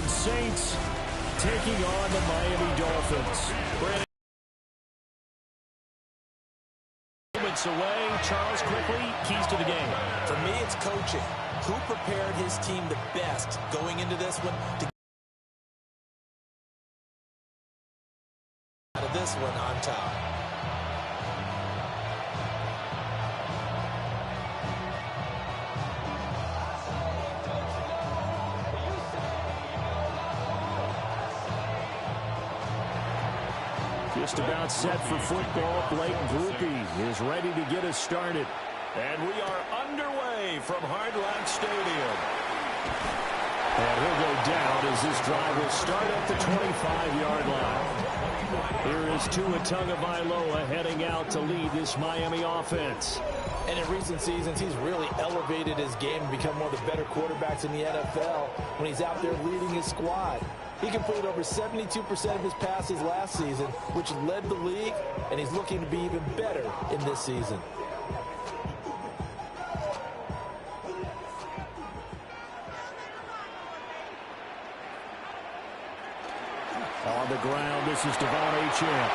Orleans Saints taking on the Miami Dolphins. Moments away. Charles, quickly, keys to the game. For me, it's coaching. Who prepared his team the best going into this one to get out of this one on top? Just about set for football. Blake Groupie is ready to get us started. And we are underway from Hard Rock Stadium. And he'll go down as this drive will start at the 25-yard line. Here is Tua Tagovailoa heading out to lead this Miami offense. And in recent seasons, he's really elevated his game and become one of the better quarterbacks in the NFL when he's out there leading his squad. He completed over 72% of his passes last season, which led the league, and he's looking to be even better in this season. On the ground, this is Devon Achane.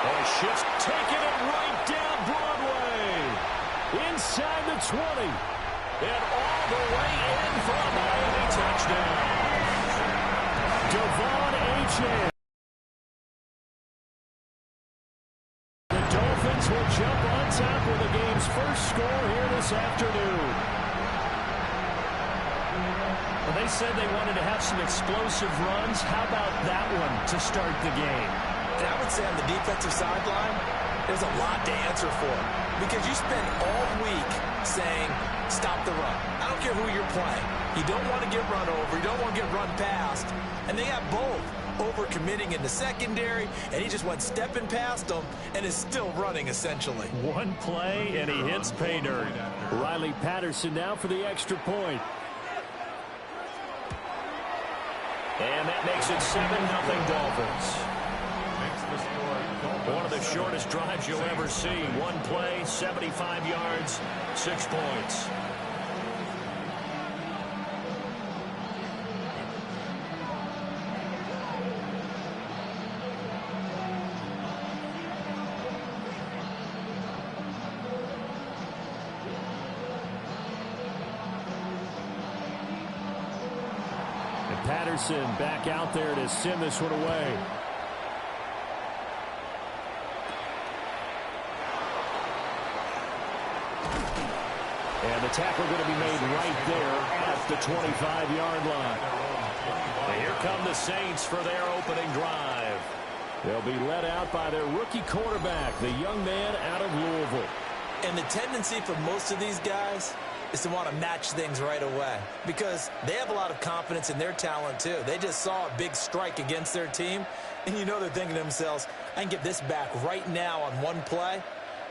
And shifts, taking it right down Broadway. Inside the 20. And all the way in for a Miami touchdown. Devon Achane. The Dolphins will jump on top with the game's first score here this afternoon. Well, they said they wanted to have some explosive runs. How about that one to start the game? And I would say on the defensive sideline, there's a lot to answer for. Because you spend all week saying, stop the run. I don't care who you're playing. You don't want to get run over. You don't want to get run past. And they have both. Overcommitting in the secondary, and he just went stepping past them and is still running, essentially. One play, and he hits pay dirt. Riley Patterson now for the extra point. And that makes it 7-0 Dolphins. One of the shortest drives you'll ever see. One play, 75 yards, 6 points. Patterson back out there to send this one away. And the tackle going to be made right there at the 25-yard line. And here come the Saints for their opening drive. They'll be led out by their rookie quarterback, the young man out of Louisville. And the tendency for most of these guys is to want to match things right away because they have a lot of confidence in their talent too. They just saw a big strike against their team, and you know they're thinking to themselves, I can get this back right now on one play.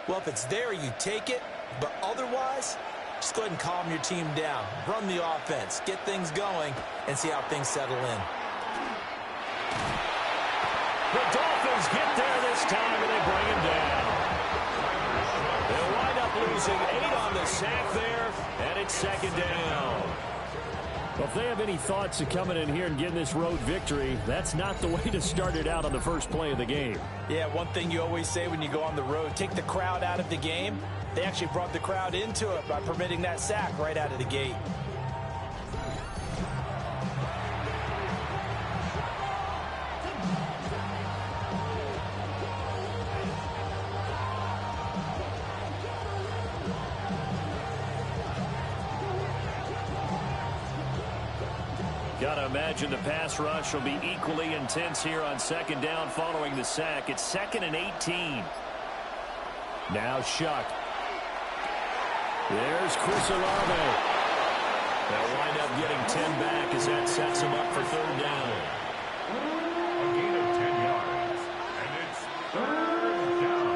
Well, if it's there, you take it, but otherwise, just go ahead and calm your team down. Run the offense, get things going, and see how things settle in. The Dolphins get there this time, and they bring him down. They'll wind up losing 8 on the sack there, and it's second down. Well, if they have any thoughts of coming in here and getting this road victory, that's not the way to start it out on the first play of the game. Yeah, one thing you always say when you go on the road, take the crowd out of the game. They actually brought the crowd into it by permitting that sack right out of the gate. Got to imagine the pass rush will be equally intense here on second down following the sack. It's 2nd and 18. Now Shuck. There's Chris Olave. They'll wind up getting 10 back as that sets him up for third down. A gain of 10 yards, and it's third down.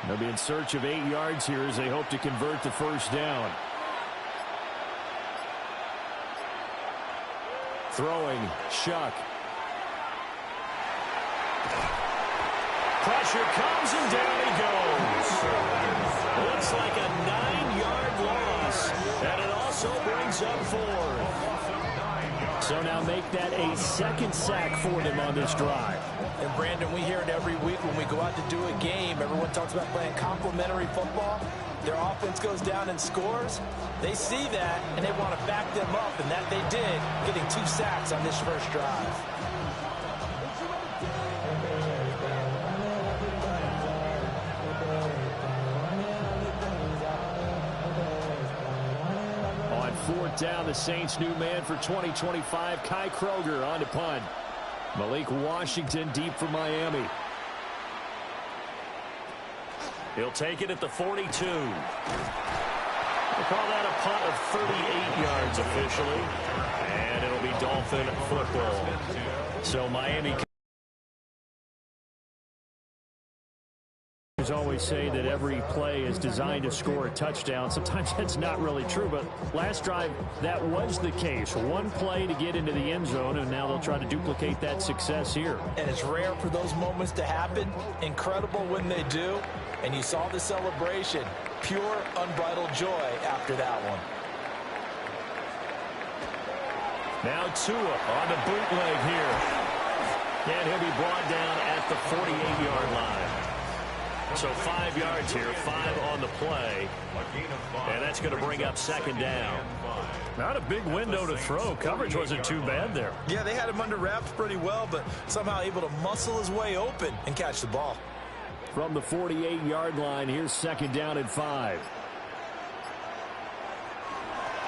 They'll be in search of 8 yards here as they hope to convert the first down. Throwing, Shuck. Pressure comes and down he goes. Looks like a 9-yard brings up 4th. So now make that a second sack for them on this drive. And, Brandon, we hear it every week when we go out to do a game. Everyone talks about playing complementary football. Their offense goes down and scores. They see that, and they want to back them up, and that they did, getting 2 sacks on this first drive. On 4th down, the Saints' new man for 2025, Kai Kroger on to punt. Malik Washington deep for Miami. He'll take it at the 42. We'll call that a punt of 38 yards officially. And it'll be Dolphin football. So Miami always say that every play is designed to score a touchdown. Sometimes that's not really true, but last drive that was the case. One play to get into the end zone, and now they'll try to duplicate that success here. And it's rare for those moments to happen. Incredible when they do. And you saw the celebration. Pure, unbridled joy after that one. Now Tua on the bootleg here. And he'll be brought down at the 48-yard line. So 5 yards here, 5 on the play. And that's going to bring up 2nd down. Not a big window to throw. Coverage wasn't too bad there. Yeah, they had him under wraps pretty well, but somehow able to muscle his way open and catch the ball. From the 48-yard line, here's 2nd down and 5.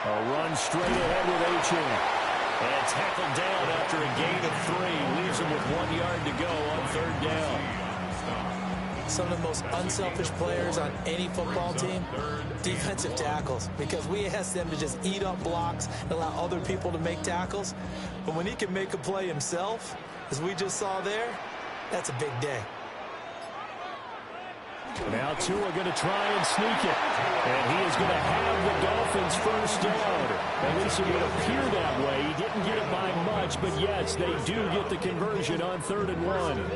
A run straight ahead with Achane. And tackled down after a gain of 3. Leaves him with 1 yard to go on 3rd down. Some of the most unselfish players on any football team, defensive tackles, because we ask them to just eat up blocks and allow other people to make tackles. But when he can make a play himself, as we just saw there, that's a big day. Now Tua going to try and sneak it. And he is going to have the Dolphins first down. At least it would appear that way. He didn't get it by much, but yes, they do get the conversion on 3rd and 1.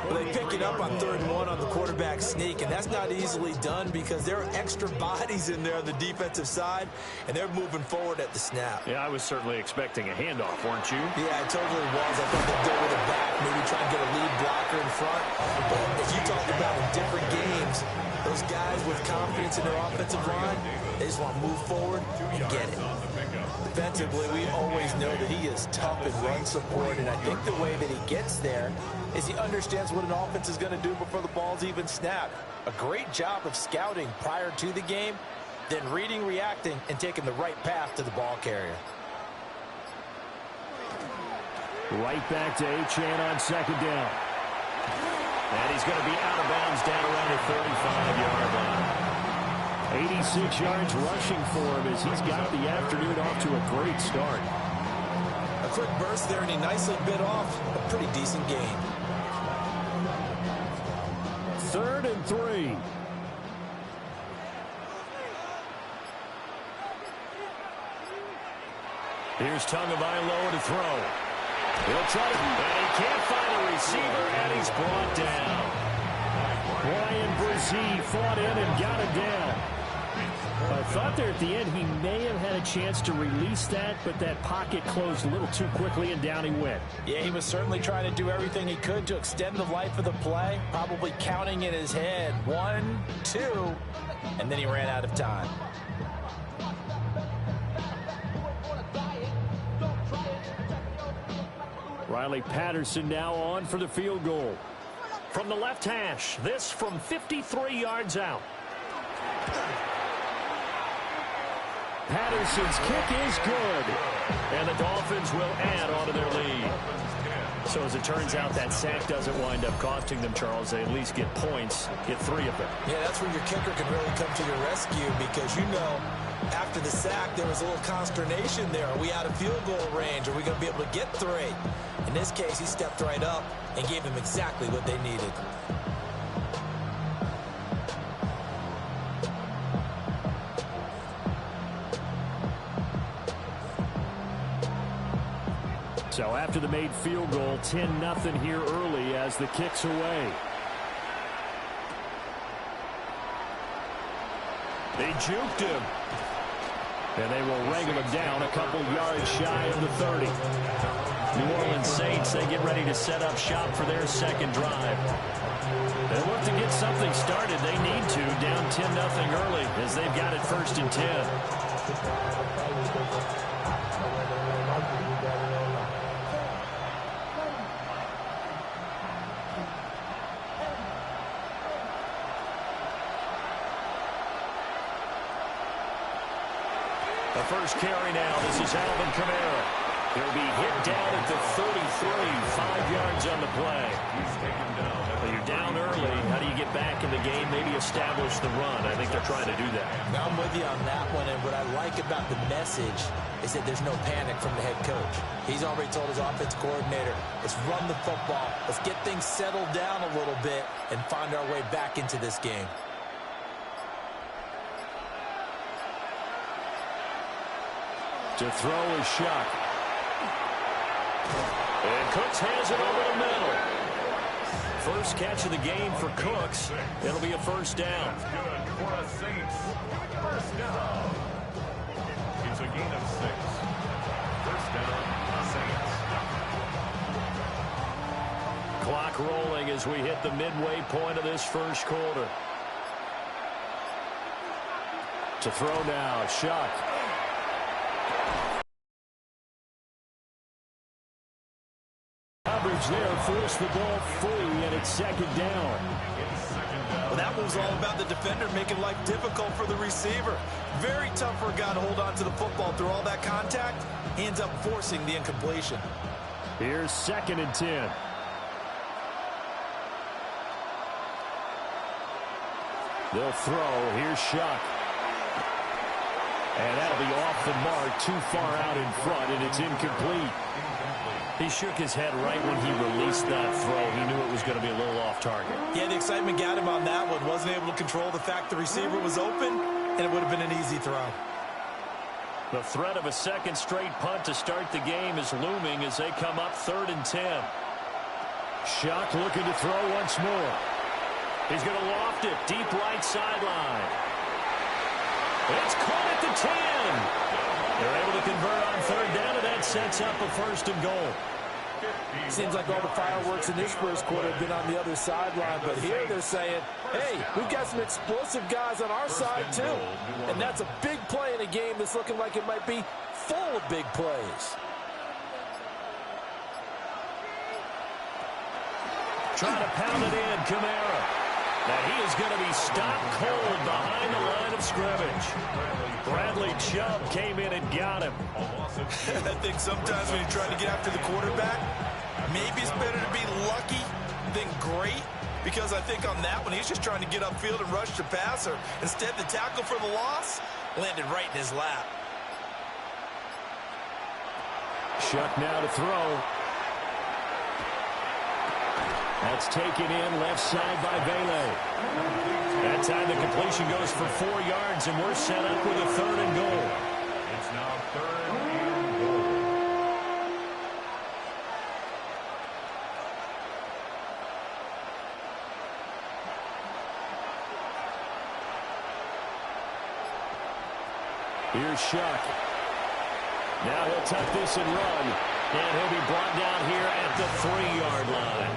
Well, they pick it up on 3rd and 1 on the quarterback sneak, and that's not easily done because there are extra bodies in there on the defensive side, and they're moving forward at the snap. Yeah, I was certainly expecting a handoff, weren't you? Yeah, I totally was. I thought they'd go with it back, maybe try and get a lead blocker in front. But if you talk about in different games, those guys with confidence in their offensive line, they just want to move forward and get it. Defensively, we always know that he is tough in run support, and I think the way that he gets there is he understands what an offense is going to do before the ball's even snapped. A great job of scouting prior to the game, then reading, reacting, and taking the right path to the ball carrier. Right back to Achane on 2nd down. And he's going to be out of bounds down around the 35-yard line. 86 yards rushing for him as he's got the afternoon off to a great start. A quick burst there, and he nicely bit off a pretty decent gain. 3rd and 3. Here's Tagovailoa to throw. He'll try to, and he can't find a receiver, and he's brought down. Brian Brzee fought in and got him down. I thought there at the end he may have had a chance to release that, but that pocket closed a little too quickly, and down he went. Yeah, he was certainly trying to do everything he could to extend the life of the play, probably counting in his head 1, 2, and then he ran out of time. Riley Patterson now on for the field goal. From the left hash, this from 53 yards out. Patterson's kick is good. And the Dolphins will add on to their lead. So as it turns out, that sack doesn't wind up costing them, Charles. They at least get points, get 3 of them. Yeah, that's where your kicker can really come to your rescue because, you know, after the sack, there was a little consternation there. Are we out of field goal range? Are we going to be able to get 3? In this case, he stepped right up and gave them exactly what they needed. So after the made field goal, 10-0 here early as the kick's away. They juked him. And they will wrangle him down a couple yards shy of the 30. New Orleans Saints, they get ready to set up shop for their second drive. They look to get something started. They need to, down 10-0 early as they've got it 1st and 10. The first carry now. This is Alvin Kamara. He'll be hit down at the 33, 5 yards on the play. Well, you're down early. How do you get back in the game? Maybe establish the run. I think they're trying to do that. Now, I'm with you on that one, and what I like about the message is that there's no panic from the head coach. He's already told his offensive coordinator, let's run the football, let's get things settled down a little bit and find our way back into this game. To throw is Shuck. And Cooks has it over the middle. First catch of the game for Cooks. It'll be a first down. That's good for the Saints. First down. It's a gain of 6. First down, Saints. Clock rolling as we hit the midway point of this first quarter. To throw now, Shuck. Coverage there, force the ball free, and it's second down. Well, that was all about the defender making life difficult for the receiver. Very tough for a guy to hold on to the football through all that contact. He ends up forcing the incompletion. Here's 2nd and 10. They'll throw. Here's Shuck. And that'll be off the mark, too far out in front, and it's incomplete. He shook his head right when he released that throw. He knew it was going to be a little off target. Yeah, the excitement got him on that one. Wasn't able to control the fact the receiver was open, and it would have been an easy throw. The threat of a second straight punt to start the game is looming as they come up 3rd and 10. Shuck looking to throw once more. He's going to loft it deep right sideline. It's caught at the 10. They're able to convert on 3rd down, and that sets up a 1st and goal. Seems like all the fireworks in this first quarter have been on the other sideline, but here they're saying, hey, we've got some explosive guys on our side too. And that's a big play in a game that's looking like it might be full of big plays. Trying to pound it in, Kamara. Now he is going to be stopped cold behind the line of scrimmage. Bradley Chubb came in and got him. I think sometimes when you're trying to get after the quarterback, maybe it's better to be lucky than great, because I think on that one, he's just trying to get upfield and rush the passer. Instead, the tackle for the loss landed right in his lap. Shuck now to throw. That's taken in left side by Bailey. That time the completion goes for 4 yards, and we're set up with a 3rd and goal. It's now 3rd and goal. Here's Shuck. Now he'll tuck this and run, and he'll be brought down here at the 3-yard line.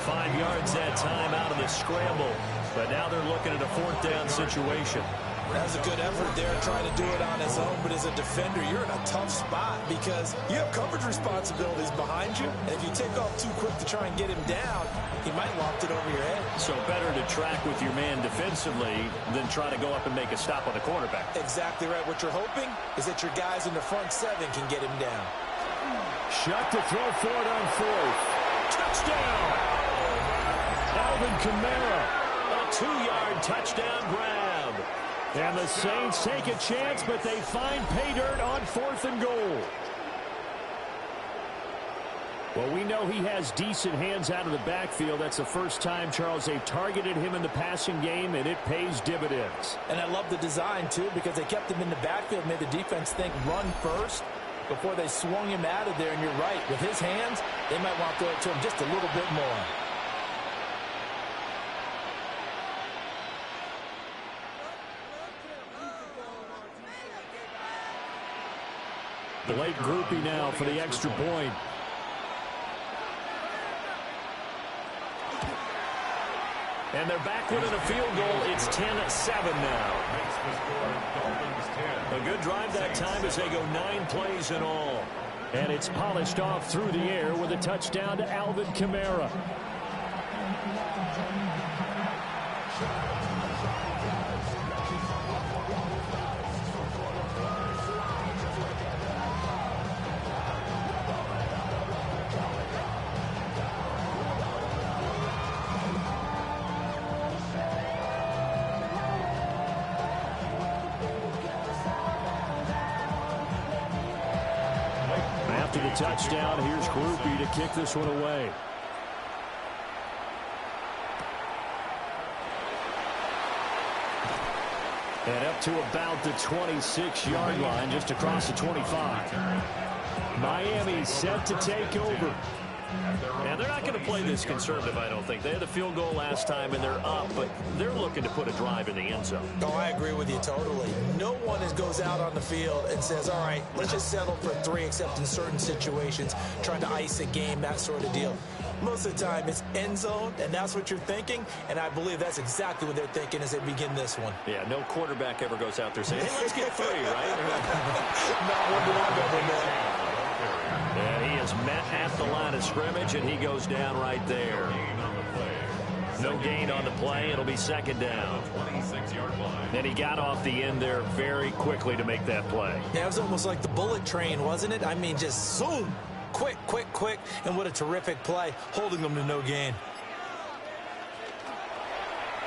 5 yards that time out of the scramble, but now they're looking at a 4th down situation. That was a good effort there, trying to do it on his own, but as a defender, you're in a tough spot because you have coverage responsibilities behind you, and if you take off too quick to try and get him down, he might loft it over your head. So better to track with your man defensively than try to go up and make a stop on the quarterback. Exactly right. What you're hoping is that your guys in the front 7 can get him down. Shuck to throw for it on 4th. Touchdown! Alvin Kamara, a 2-yard touchdown grab. And the Saints take a chance, but they find pay dirt on 4th and goal. Well, we know he has decent hands out of the backfield. That's the first time, Charles, they've targeted him in the passing game, and it pays dividends. And I love the design, too, because they kept him in the backfield, made the defense think run first before they swung him out of there. And you're right, with his hands, they might want to throw it to him just a little bit more. Blake Groupie now for the extra point. And they're back within a field goal. It's 10-7 now. A good drive that time as they go 9 plays in all. And it's polished off through the air with a touchdown to Alvin Kamara. After the touchdown, here's Groupie to kick this one away. And up to about the 26-yard line, just across the 25. Miami set to take over. And they're not going to play this conservative, I don't think. They had a field goal last time, and they're up, but they're looking to put a drive in the end zone. No, I agree with you totally. No one goes out on the field and says, all right, let's just settle for 3, except in certain situations, trying to ice a game, that sort of deal. Most of the time, it's end zone, and that's what you're thinking, and I believe that's exactly what they're thinking as they begin this one. Yeah, no quarterback ever goes out there saying, hey, let's get 3, right? Not one that I've ever met. And he is met at the line of scrimmage, and he goes down right there. No gain on the play. It'll be second down. And he got off the end there very quickly to make that play. Yeah, it was almost like the bullet train, wasn't it? I mean, just zoom. Quick, quick, quick. And what a terrific play, holding them to no gain.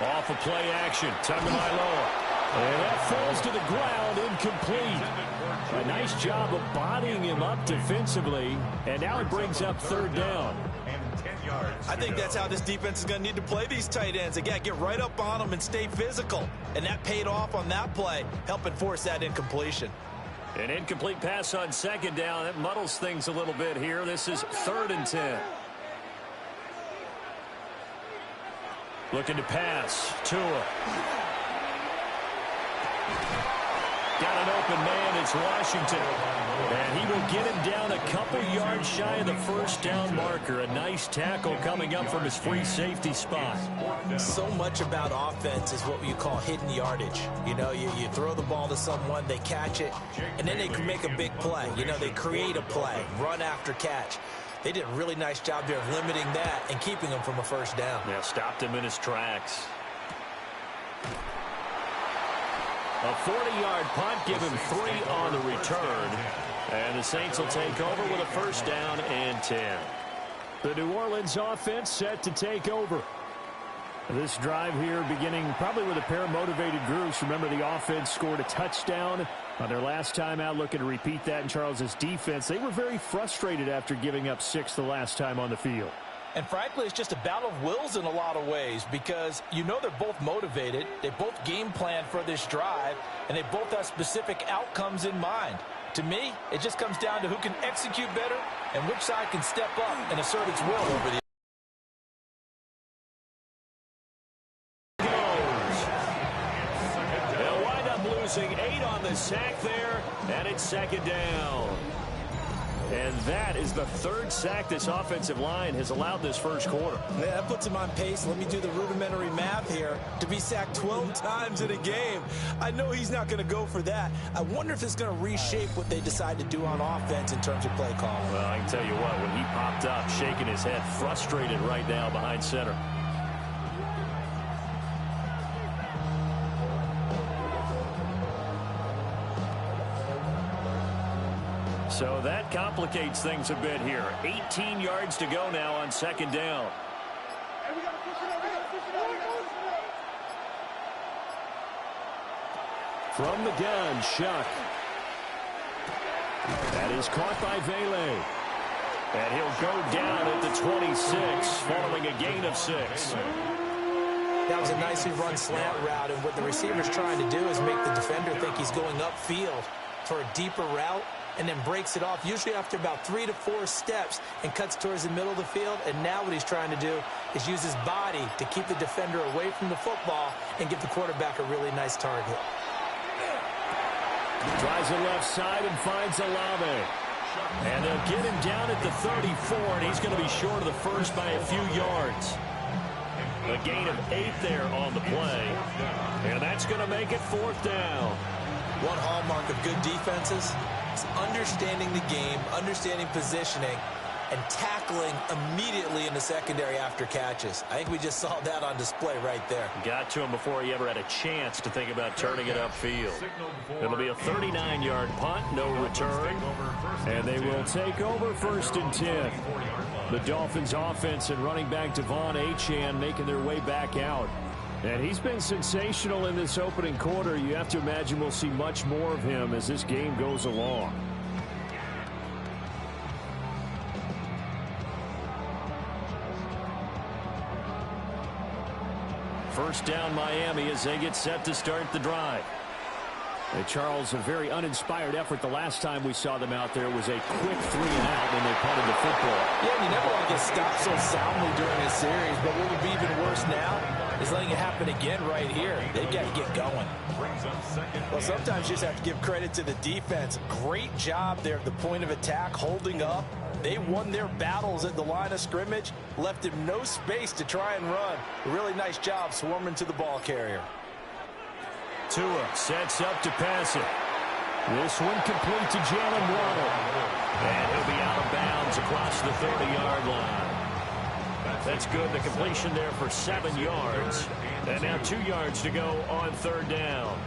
Off of play action. Tagovailoa. And that falls to the ground, incomplete. A nice job of bodying him up defensively. And now it brings up third down. I think that's how this defense is going to need to play these tight ends. Again, get right up on them and stay physical. And that paid off on that play, helping force that incompletion. An incomplete pass on second down. That muddles things a little bit here. This is 3rd and 10. Looking to pass. Tua. Got an open man. It's Washington. And he will get him down a couple yards shy of the first down marker. A nice tackle coming up from his free safety spot. So much about offense is what you call hidden yardage. You know, you throw the ball to someone, they catch it, and then they can make a big play. You know, they create a play, run after catch. They did a really nice job there of limiting that and keeping him from a first down. Yeah, stopped him in his tracks. A 40-yard punt, give him 3 on the return. And the Saints will take over with a first down and 10. The New Orleans offense set to take over. This drive here beginning probably with a pair of motivated groups. Remember, the offense scored a touchdown on their last time out, looking to repeat that in Charles's defense. They were very frustrated after giving up 6 the last time on the field. And frankly, it's just a battle of wills in a lot of ways because you know they're both motivated. They both game plan for this drive, and they both have specific outcomes in mind. To me, it just comes down to who can execute better and which side can step up and assert its will over the They'll wind up losing 8 on the sack there, and it's second down. And that is the 3rd sack this offensive line has allowed this first quarter. Yeah, that puts him on pace. Let me do the rudimentary math here. To be sacked 12 times in a game, I know he's not going to go for that. I wonder if it's going to reshape what they decide to do on offense in terms of play calling. Well, I can tell you what, when he popped up, shaking his head, frustrated right now behind center. So that complicates things a bit here. 18 yards to go now on second down. From the gun, Shuck. That is caught by Vele. And he'll go down at the 26 following a gain of 6. That was a nicely run slant route, and what the receiver's trying to do is make the defender think he's going upfield for a deeper route, and then breaks it off, usually after about 3 to 4 steps, and cuts towards the middle of the field. And now what he's trying to do is use his body to keep the defender away from the football and give the quarterback a really nice target. Tries the left side and finds Olave. And they'll get him down at the 34, and he's going to be short of the first by a few yards. A gain of 8 there on the play. And that's going to make it 4th down. One hallmark of good defenses is understanding the game, understanding positioning, and tackling immediately in the secondary after catches. I think we just saw that on display right there. Got to him before he ever had a chance to think about turning it upfield. It'll be a 39-yard punt, no return. And they will take over 1st and 10. The Dolphins offense and running back Devon Achane making their way back out. And he's been sensational in this opening quarter. You have to imagine we'll see much more of him as this game goes along. First down Miami as they get set to start the drive. And Charles, a very uninspired effort the last time we saw them out there was a quick 3-and-out when they punted the football. Yeah, you never want to get stopped so soundly during a series, but what would be even worse now is letting it happen again right here. They've got to get going. Well, sometimes you just have to give credit to the defense. Great job there at the point of attack, holding up. They won their battles at the line of scrimmage, left him no space to try and run. A really nice job swarming to the ball carrier. Tua sets up to pass it. This one complete to Jalen Waddle. And he'll be out of bounds across the 30-yard line. That's good. The completion there for 7 yards. And now 2 yards to go on 3rd down.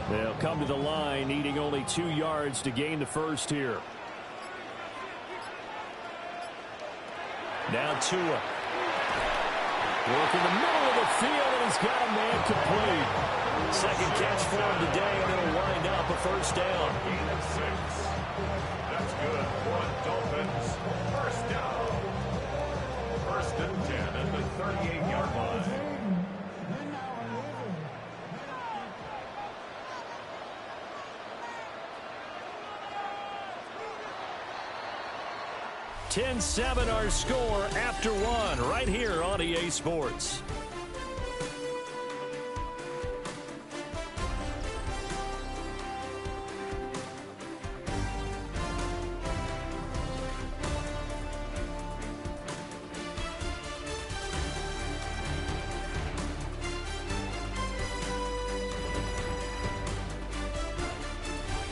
They'll come to the line, needing only 2 yards to gain the first here. Now Tua. Work in the middle of the field, and he's got a man complete. Second catch for him today, and it'll wind up a 1st down. Gain of 6. That's good for the Dolphins. 1st down. 1st and 10 at the 38-yard line. (10-7) our score after 1 right here on EA Sports.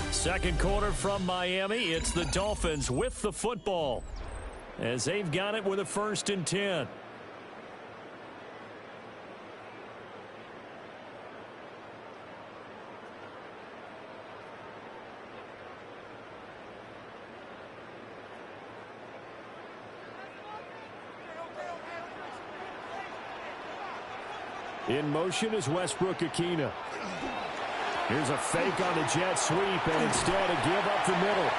Second quarter from Miami. It's the Dolphins with the football, as they've got it with a 1st and 10. In motion is Westbrook-Ikhine. Here's a fake on the jet sweep, and instead a give up the middle.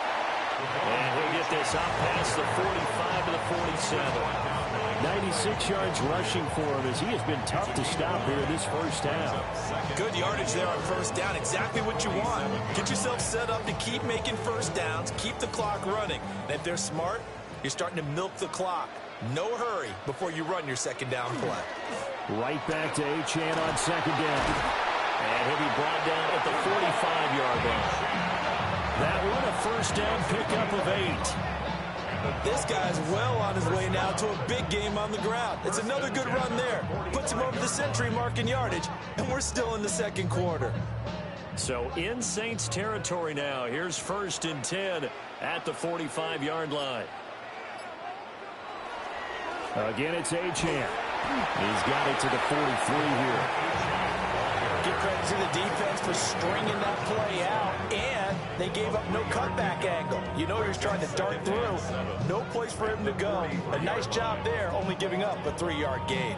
And he'll get this up past the 45 to the 47. 96 yards rushing for him, as he has been tough to stop here this first half. Good yardage there on 1st down. Exactly what you want. Get yourself set up to keep making 1st downs, keep the clock running. And if they're smart, you're starting to milk the clock. No hurry before you run your 2nd down play. Right back to Achane on 2nd down. And he'll be brought down at the 45-yard line. That one a 1st down pickup of 8. This guy's well on his way now to a big game on the ground. It's another good run there. Puts him over the century mark in yardage, and we're still in the 2nd quarter. So in Saints territory now. Here's 1st and 10 at the 45-yard line. Again, it's Achane. He's got it to the 43 here. Give credit to the defense for stringing that play out, and they gave up no cutback angle. You know he's trying to dart through. No place for him to go. A nice job there, only giving up a 3-yard gain.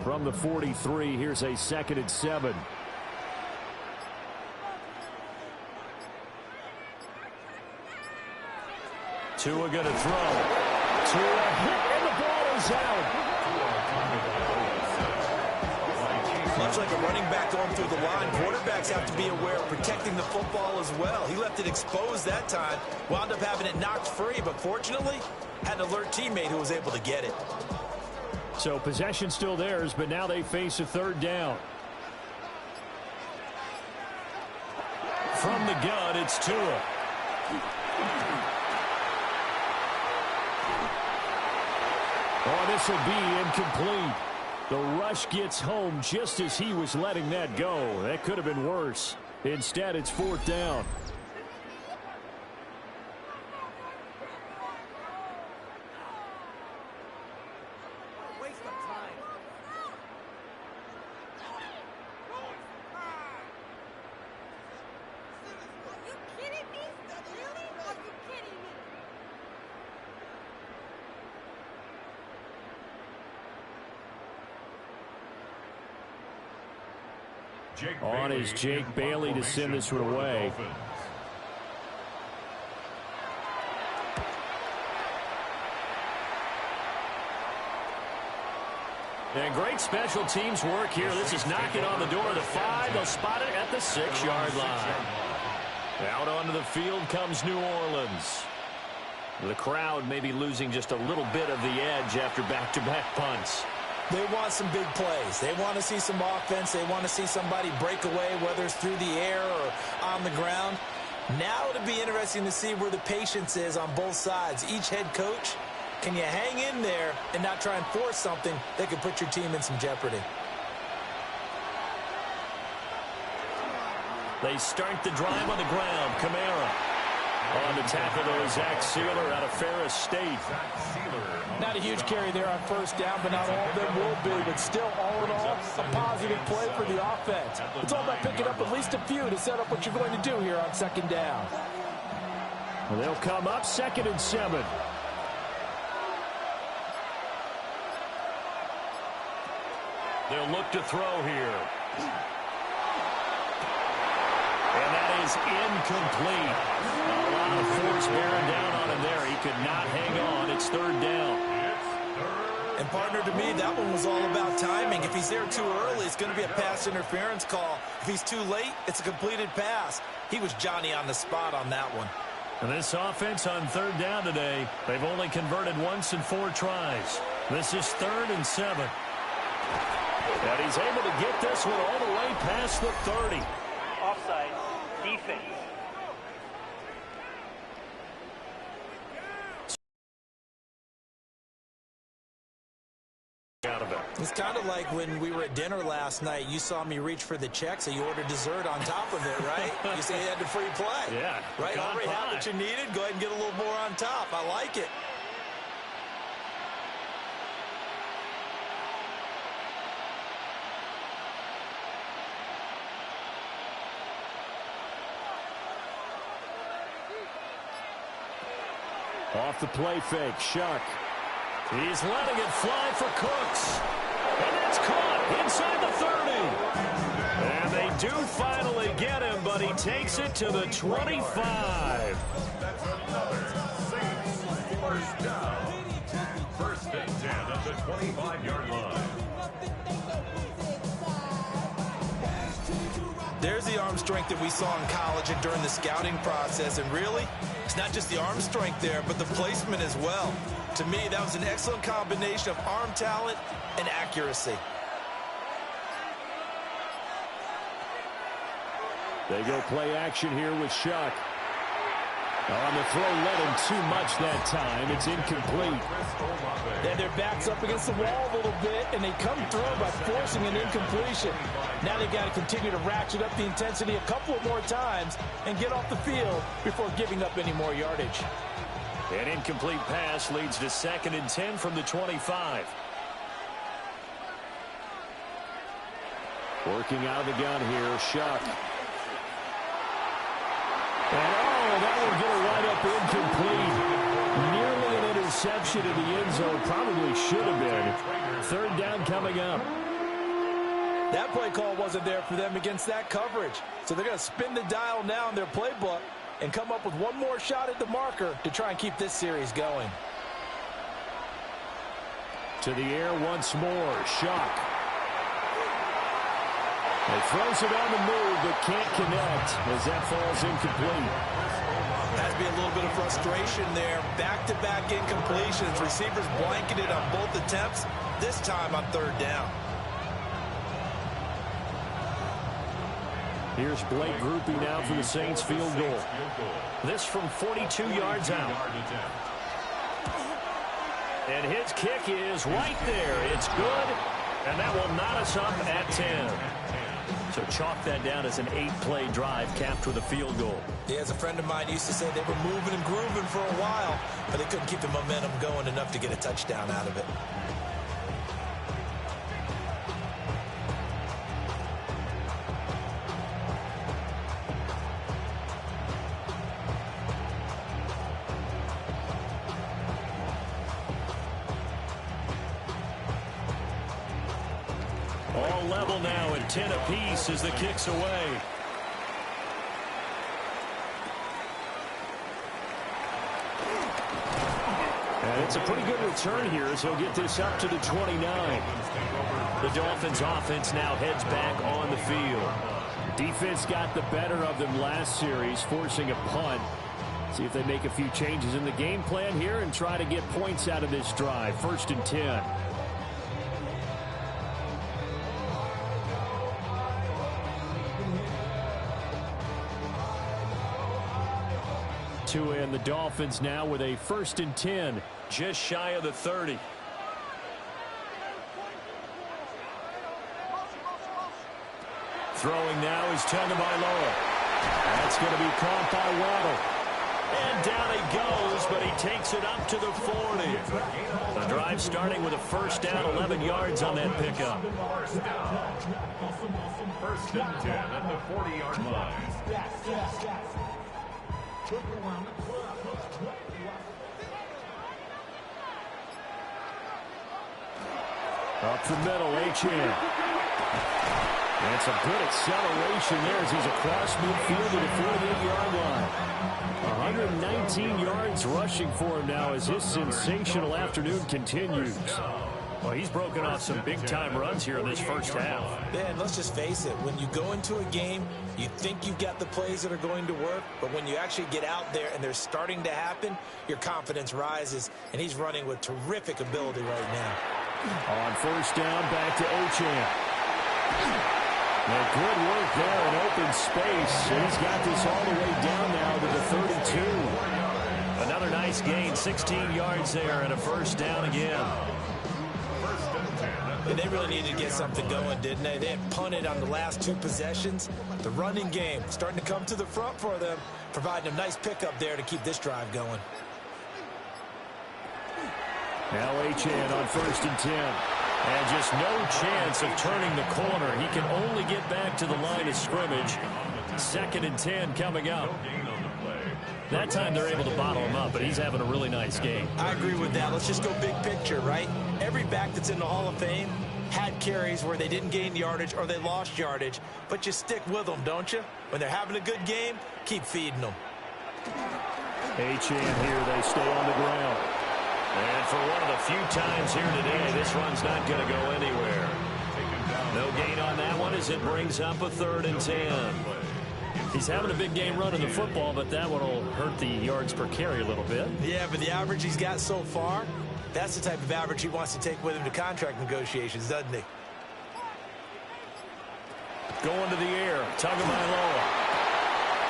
From the 43, here's a 2nd and 7. Tua going to throw. Tua hit, and the ball is out. Much like a running back going through the line, quarterbacks have to be aware of protecting the football as well. He left it exposed that time, wound up having it knocked free, but fortunately, had an alert teammate who was able to get it. So possession still theirs, but now they face a 3rd down. From the gun, it's Tua. Oh, this will be incomplete. The rush gets home just as he was letting that go. That could have been worse. Instead, it's 4th down. On is Jake Bailey to send this one away. And great special teams work here. This is knocking on the door of the 5. They'll spot it at the 6-yard line. Out onto the field comes New Orleans. The crowd may be losing just a little bit of the edge after back-to-back punts. They want some big plays. They want to see some offense. They want to see somebody break away, whether it's through the air or on the ground. Now it'll be interesting to see where the patience is on both sides. Each head coach, can you hang in there and not try and force something that could put your team in some jeopardy? They start the drive on the ground. Kamara on the tackle there, Zach Sealer out of Ferris State. Not a huge carry there on 1st down, but not all of them will be. But still, all in all, a positive play for the offense. It's all about picking up at least a few to set up what you're going to do here on 2nd down. Well, they'll come up 2nd and 7. They'll look to throw here. And that is incomplete. A lot of force bearing down on him there. He could not hang on. It's 3rd down. And, partner, to me, that one was all about timing. If he's there too early, it's going to be a pass interference call. If he's too late, it's a completed pass. He was Johnny on the spot on that one. And this offense on 3rd down today, they've only converted once in 4 tries. This is 3rd and 7. And he's able to get this one all the way past the 30. Offside, defense. It's kind of like when we were at dinner last night. You saw me reach for the check, so you ordered dessert on top of it, right? You say you had the free play. Yeah. Right? Already had what you needed. Go ahead and get a little more on top. I like it. Off the play fake, Shuck. He's letting it fly for Cooks. And it's caught inside the 30. And they do finally get him, but he takes it to the 25. That's another Saints 1st down. 1st and 10 at the 25-yard line. There's the arm strength that we saw in college and during the scouting process. And really, it's not just the arm strength there, but the placement as well. To me, that was an excellent combination of arm talent and accuracy. They go play action here with Shuck. On the throw, let him too much that time. It's incomplete. And their backs up against the wall a little bit, and they come through by forcing an incompletion. Now they've got to continue to ratchet up the intensity a couple of more times and get off the field before giving up any more yardage. An incomplete pass leads to 2nd and 10 from the 25. Working out of the gun here, Shuck. And that will get a right up incomplete. Nearly an interception in the end zone. Probably should have been. 3rd down coming up. That play call wasn't there for them against that coverage. So they're going to spin the dial now in their playbook and come up with one more shot at the marker to try and keep this series going. To the air once more. Shuck. He throws it on the move, but can't connect as that falls incomplete. Has to be a little bit of frustration there. Back-to-back incompletions. Receivers blanketed on both attempts, this time on 3rd down. Here's Blake Groupie now for the Saints field goal. This from 42 yards out. And his kick is right there. It's good, and that will knot us up at 10. So chalk that down as an 8-play drive capped with a field goal. Yeah, as a friend of mine used to say, they were moving and grooving for a while, but they couldn't keep the momentum going enough to get a touchdown out of it. All level now at 10 apiece as the kick's away. And it's a pretty good return here as he'll get this up to the 29. The Dolphins offense now heads back on the field. Defense got the better of them last series, forcing a punt. See if they make a few changes in the game plan here and try to get points out of this drive. 1st and 10. And the Dolphins now with a 1st and 10, just shy of the 30. Throwing now is Tagovailoa. That's going to be caught by Waddle. And down he goes, but he takes it up to the 40. The drive starting with a 1st down, 11 yards on that pickup. 1st and 10 at the 40-yard line. Up the middle, Achane. That's a good acceleration there as he's across midfield to the 48-yard line. 119 yards rushing for him now as his sensational afternoon continues. Well, he's broken off some big-time runs here in this first half. Yeah, and let's just face it. When you go into a game, you think you've got the plays that are going to work, but when you actually get out there and they're starting to happen, your confidence rises, and he's running with terrific ability right now. On 1st down, back to Achane. Good work there in open space. He's got this all the way down now to the 32. Another nice gain, 16 yards there, and a 1st down again. And they really needed to get something going, didn't they? They had punted on the last 2 possessions. The running game starting to come to the front for them, providing a nice pickup there to keep this drive going. Now Achane on 1st and 10. And just no chance of turning the corner. He can only get back to the line of scrimmage. 2nd and 10 coming up. That time they're able to bottle him up, but he's having a really nice game. I agree with that. Let's just go big picture, right? Every back that's in the Hall of Fame had carries where they didn't gain yardage or they lost yardage, but you stick with them, don't you? When they're having a good game, keep feeding them. Achane here, they stay on the ground. And for one of the few times here today, this run's not going to go anywhere. No gain on that one as it brings up a 3rd and 10. He's having a big game running the football, but that one will hurt the yards per carry a little bit. Yeah, but the average he's got so far, that's the type of average he wants to take with him to contract negotiations, doesn't he? Going to the air, Tagovailoa.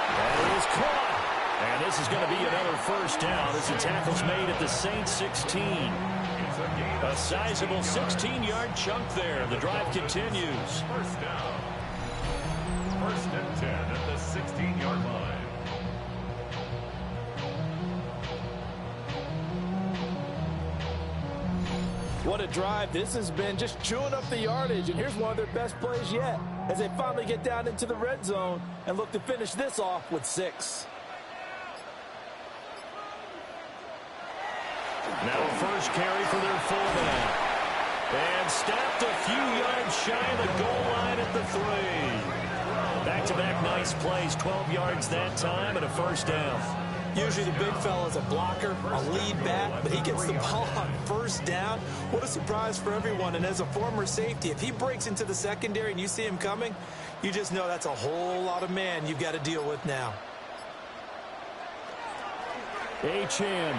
That is caught. And this is going to be another 1st down as the tackle's made at the Saints 16. A sizable 16-yard chunk there. The drive continues. 1st down. 1st and 10 at the 16-yard line. What a drive this has been, just chewing up the yardage, and here's one of their best plays yet as they finally get down into the red zone and look to finish this off with 6. Now a 1st carry for their fullback. And stopped a few yards shy of the goal line at the 3. Back-to-back nice plays, 12 yards that time and a 1st down. Usually the big fella's a blocker, a lead back, but he gets the ball on 1st down. What a surprise for everyone. And as a former safety, if he breaks into the secondary and you see him coming, you just know that's a whole lot of man you've got to deal with now. Achane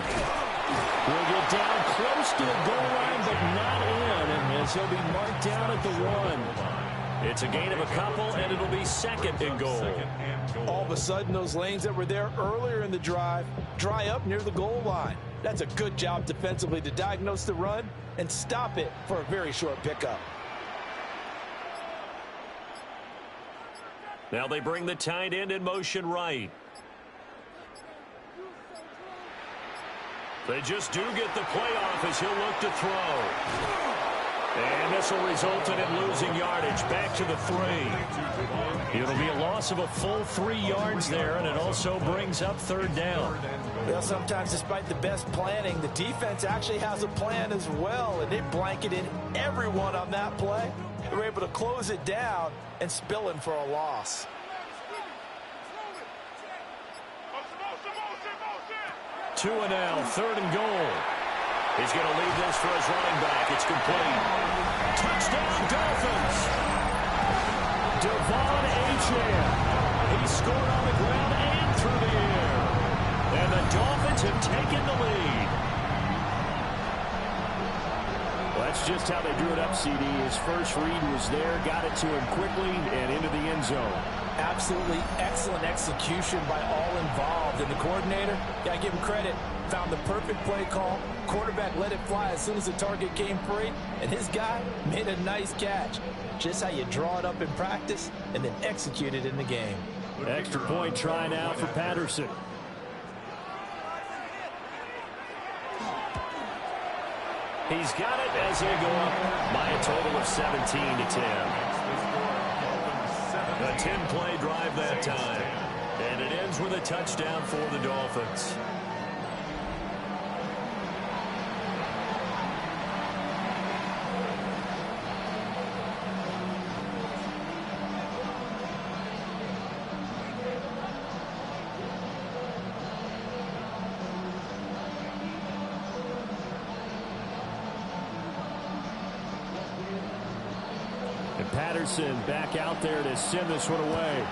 will get down close to the goal line, but not in, and as he'll be marked down at the 1. It's a gain of a couple, and it'll be second and goal. All of a sudden, those lanes that were there earlier in the drive dry up near the goal line. That's a good job defensively to diagnose the run and stop it for a very short pickup. Now they bring the tight end in motion right. They just do get the play off as he'll look to throw. And this will result in him losing yardage back to the 3. It'll be a loss of a full 3 yards there, and it also brings up third down. Well, sometimes despite the best planning, the defense actually has a plan as well, and they blanketed everyone on that play. They were able to close it down and spill in for a loss. Two and now, third and goal. He's going to leave this for his running back. It's complete. Touchdown, Dolphins. Devon Achane. He scored on the ground and through the air. And the Dolphins have taken the lead. Well, that's just how they drew it up, CD. His first read was there, got it to him quickly, and into the end zone. Absolutely excellent execution by all involved. And the coordinator, got to give him credit, found the perfect play call. Quarterback let it fly as soon as the target came free, and his guy made a nice catch. Just how you draw it up in practice and then execute it in the game. Extra point try now for Patterson. He's got it as they go up by a total of 17-10. A 10-play drive that time. And it ends with a touchdown for the Dolphins. Patterson back out there to send this one away.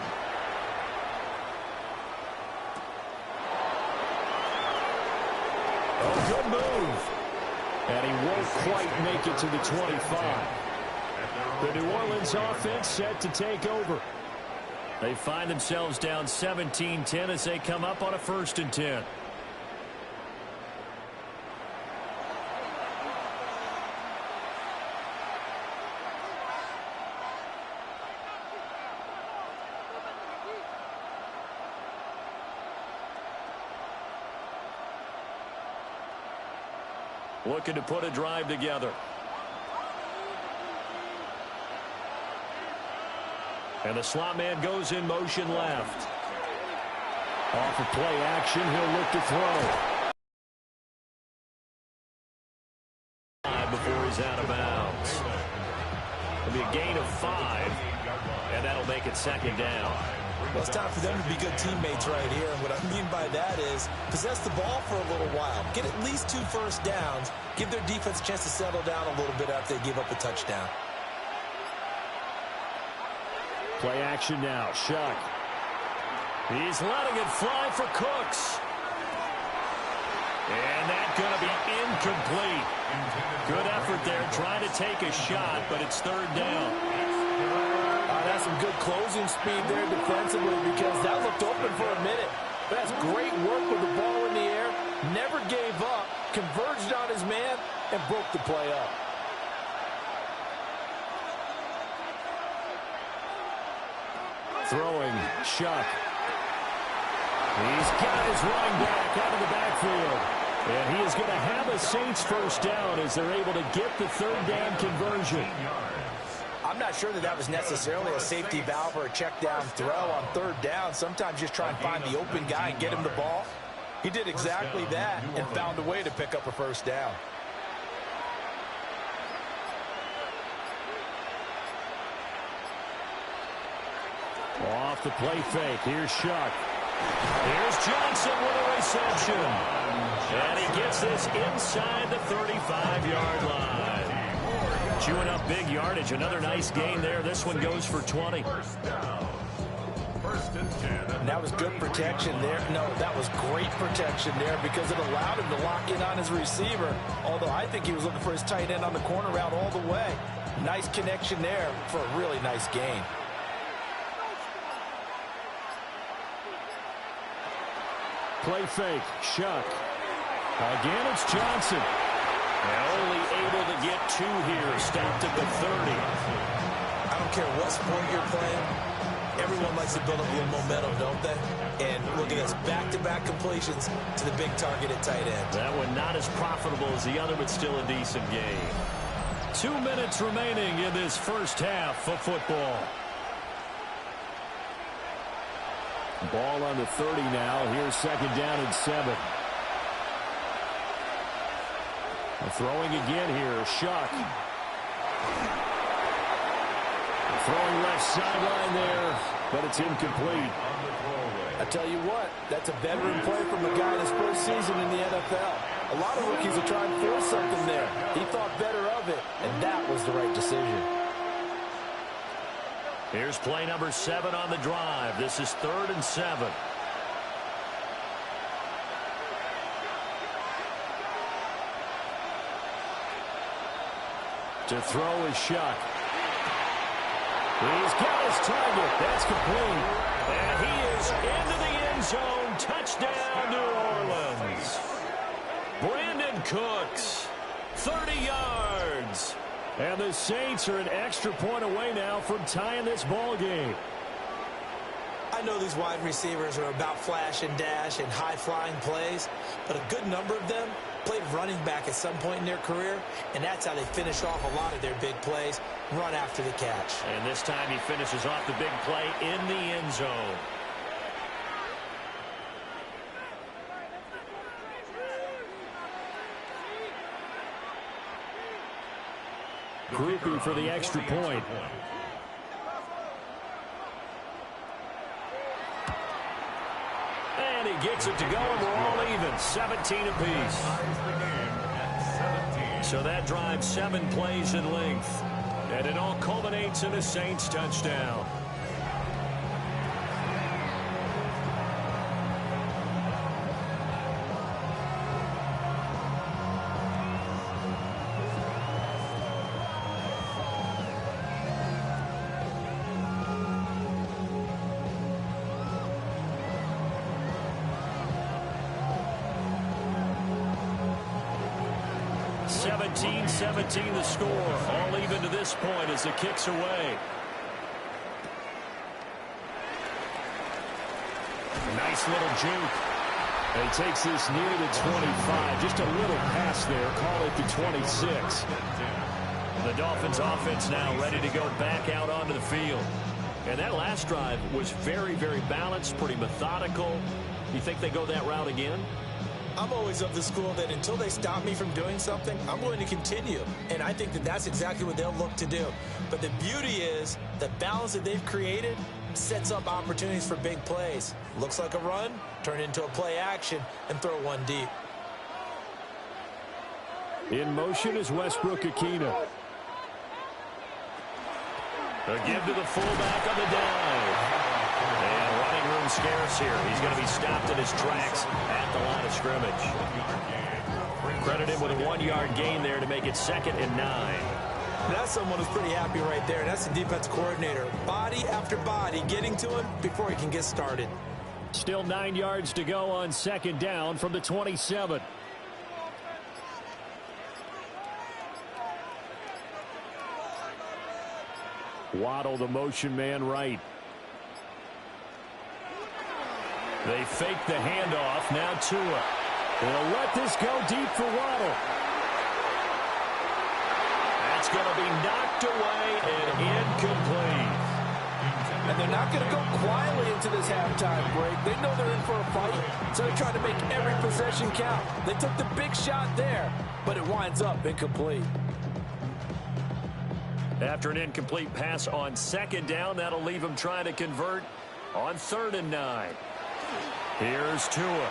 Oh, good move. And he won't quite make it to the 25. The New Orleans offense set to take over. They find themselves down 17-10 as they come up on a 1st and 10. Looking to put a drive together. And the slot man goes in motion left. Off of play action, he'll look to throw. Before he's out of bounds. It'll be a gain of 5, and that'll make it 2nd down. Well, it's time for them to be good teammates right here. And what I mean by that is possess the ball for a little while. Get at least 2 first downs. Give their defense a chance to settle down a little bit after they give up a touchdown. Play action now. Shuck. He's letting it fly for Cooks. And that's going to be incomplete. Good effort there trying to take a shot, but it's 3rd down. That's some good closing speed there defensively because that looked open for a minute. But that's great work with the ball in the air. Never gave up, converged on his man, and broke the play up. Throwing, Shuck. He's got his running back out of the backfield. And he is going to have a Saints 1st down as they're able to get the 3rd down conversion. I'm not sure that was necessarily a safety valve or a check down throw on 3rd down. Sometimes just try and find the open guy and get him the ball. He did exactly that and found a way to pick up a 1st down. Off the play fake. Here's Shuck. Here's Johnson with a reception. And he gets this inside the 35-yard line. Chewing up big yardage. Another nice gain there. This one goes for 20. 1st and 10. And that was good protection there. No, that was great protection there because it allowed him to lock in on his receiver. Although I think he was looking for his tight end on the corner route all the way. Nice connection there for a really nice gain. Play fake. Shuck. Again, it's Johnson. And only able to get 2 here. Stopped at the 30. I don't care what sport you're playing. Everyone likes to build up a little momentum, don't they? And look at this, back-to-back completions to the big target at tight end. That one not as profitable as the other, but still a decent gain. 2 minutes remaining in this first half of football. Ball on the 30 now. Here's second down and 7. Throwing again here. Shuck. Throwing left sideline there, but it's incomplete. I tell you what, that's a veteran play from a guy in his first season in the NFL. A lot of rookies are trying to force something there. He thought better of it, and that was the right decision. Here's play number 7 on the drive. This is 3rd and 7. To throw is Shuck. He's got his target. That's complete. And he is into the end zone. Touchdown, New Orleans. Brandon Cooks, 30 yards. And the Saints are an extra point away now from tying this ball game. I know these wide receivers are about flash and dash and high-flying plays, but a good number of them played running back at some point in their career, and that's how they finish off a lot of their big plays, run after the catch. And this time he finishes off the big play in the end zone. Groupie for the extra point. And he gets it to go, and we're all even, 17 apiece. So that drives 7 plays in length. And it all culminates in a Saints touchdown. Seventeen the score, all even to this point as the kick's away. Nice little juke. And he takes this near the 25. Just a little pass there. Call it the 26. The Dolphins offense now ready to go back out onto the field. And that last drive was very, very balanced, pretty methodical. You think they go that route again? I'm always of the school that until they stop me from doing something, I'm going to continue. And I think that that's exactly what they'll look to do. But the beauty is the balance that they've created sets up opportunities for big plays. Looks like a run, turn it into a play action, and throw one deep. In motion is Westbrook-Ikhine. A give to the fullback on the dive. And running room scarce here. He's going to be stopped in his tracks at the line of scrimmage. Credit him with a 1-yard gain there to make it 2nd and 9. That's someone who's pretty happy right there. That's the defense coordinator. Body after body getting to him before he can get started. Still 9 yards to go on 2nd down from the 27. Waddle, the motion man, right. They fake the handoff. Now Tua. They'll let this go deep for Waddle. That's going to be knocked away and incomplete. And they're not going to go quietly into this halftime break. They know they're in for a fight, so they're trying to make every possession count. They took the big shot there, but it winds up incomplete. After an incomplete pass on 2nd down, that'll leave them trying to convert on 3rd and 9. Here's Tua.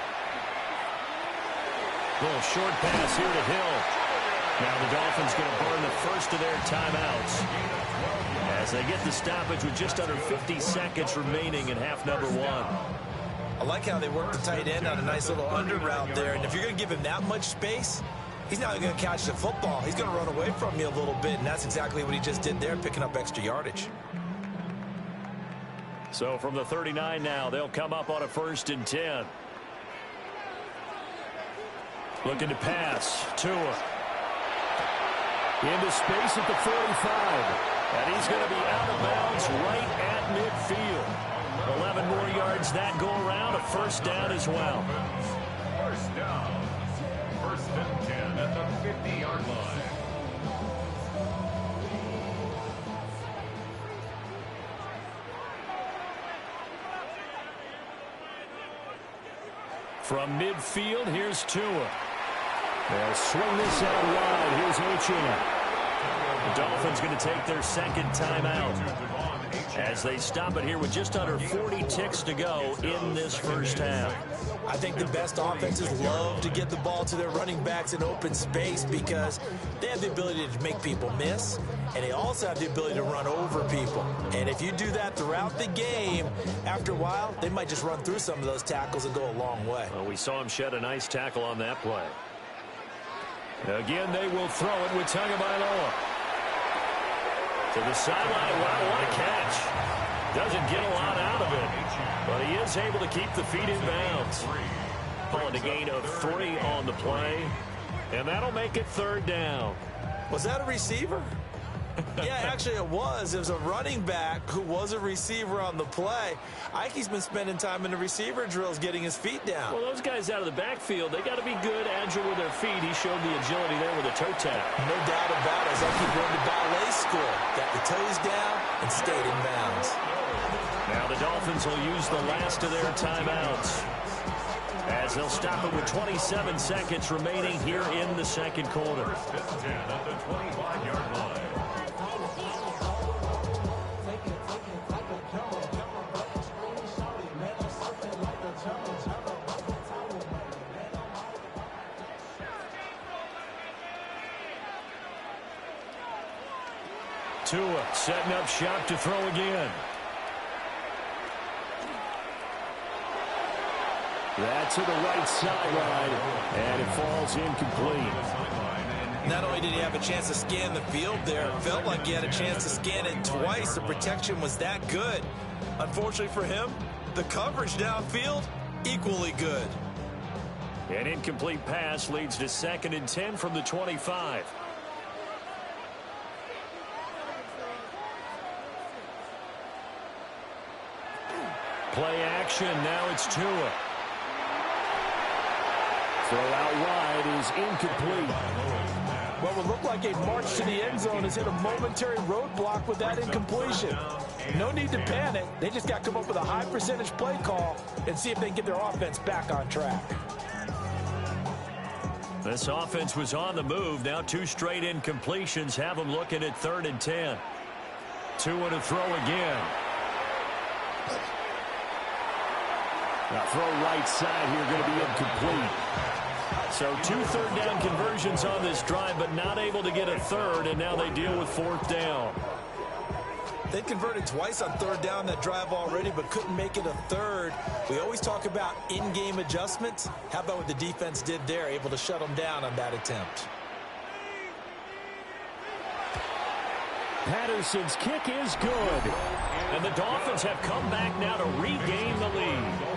Little short pass here to Hill. Now the Dolphins going to burn the first of their timeouts as they get the stoppage with just under 50 seconds remaining in half number 1. I like how they work the tight end on a nice little under route there. And if you're going to give him that much space, he's not going to catch the football. He's going to run away from you a little bit, and that's exactly what he just did there, picking up extra yardage. So from the 39 now, they'll come up on a 1st and 10. Looking to pass. Tua. Into space at the 45. And he's going to be out of bounds right at midfield. 11 more yards that go around. A 1st down as well. 1st down. 1st and 10 at the 50-yard line. From midfield, here's Tua. They'll swing this out wide. Here's Achane. The Dolphins going to take their 2nd timeout as they stop it here with just under 40 ticks to go in this 1st half. I think the best offenses love to get the ball to their running backs in open space because they have the ability to make people miss, and they also have the ability to run over people. And if you do that throughout the game, after a while, they might just run through some of those tackles and go a long way. Well, we saw him shed a nice tackle on that play. Again, they will throw it with Tagovailoa. To the sideline. Wow, what a catch. Doesn't get a lot out of it, but he is able to keep the feet in bounds. Pulling a gain of 3 on the play, and that'll make it 3rd down. Was that a receiver? Yeah, actually it was. It was a running back who was a receiver on the play. Ike's been spending time in the receiver drills getting his feet down. Well, those guys out of the backfield, they got to be good, agile with their feet. He showed the agility there with a toe tap. No doubt about it. As Ike went to ballet school, got the toes down and stayed in bounds. Now the Dolphins will use the last of their timeouts as they'll stop it with 27 seconds remaining here in the 2nd quarter. 10 at the 25-yard line. Tua setting up shop to throw again. That's to the right sideline, and it falls incomplete. Not only did he have a chance to scan the field there, it felt like he had a chance to scan it twice. The protection was that good. Unfortunately for him, the coverage downfield, equally good. An incomplete pass leads to 2nd and 10 from the 25. Play action, now it's Tua. Throw out wide is incomplete. What would look like a march to the end zone has hit a momentary roadblock with that incompletion. No need to panic. They just got to come up with a high percentage play call and see if they can get their offense back on track. This offense was on the move. Now 2 straight incompletions have them looking at 3rd and 10. Tua to throw again. Now throw right side here, going to be incomplete. So 2 third down conversions on this drive, but not able to get a 3rd, and now they deal with 4th down. They converted twice on 3rd down that drive already, but couldn't make it a 3rd. We always talk about in-game adjustments. How about what the defense did there, able to shut them down on that attempt? Patterson's kick is good. And the Dolphins have come back now to regain the lead.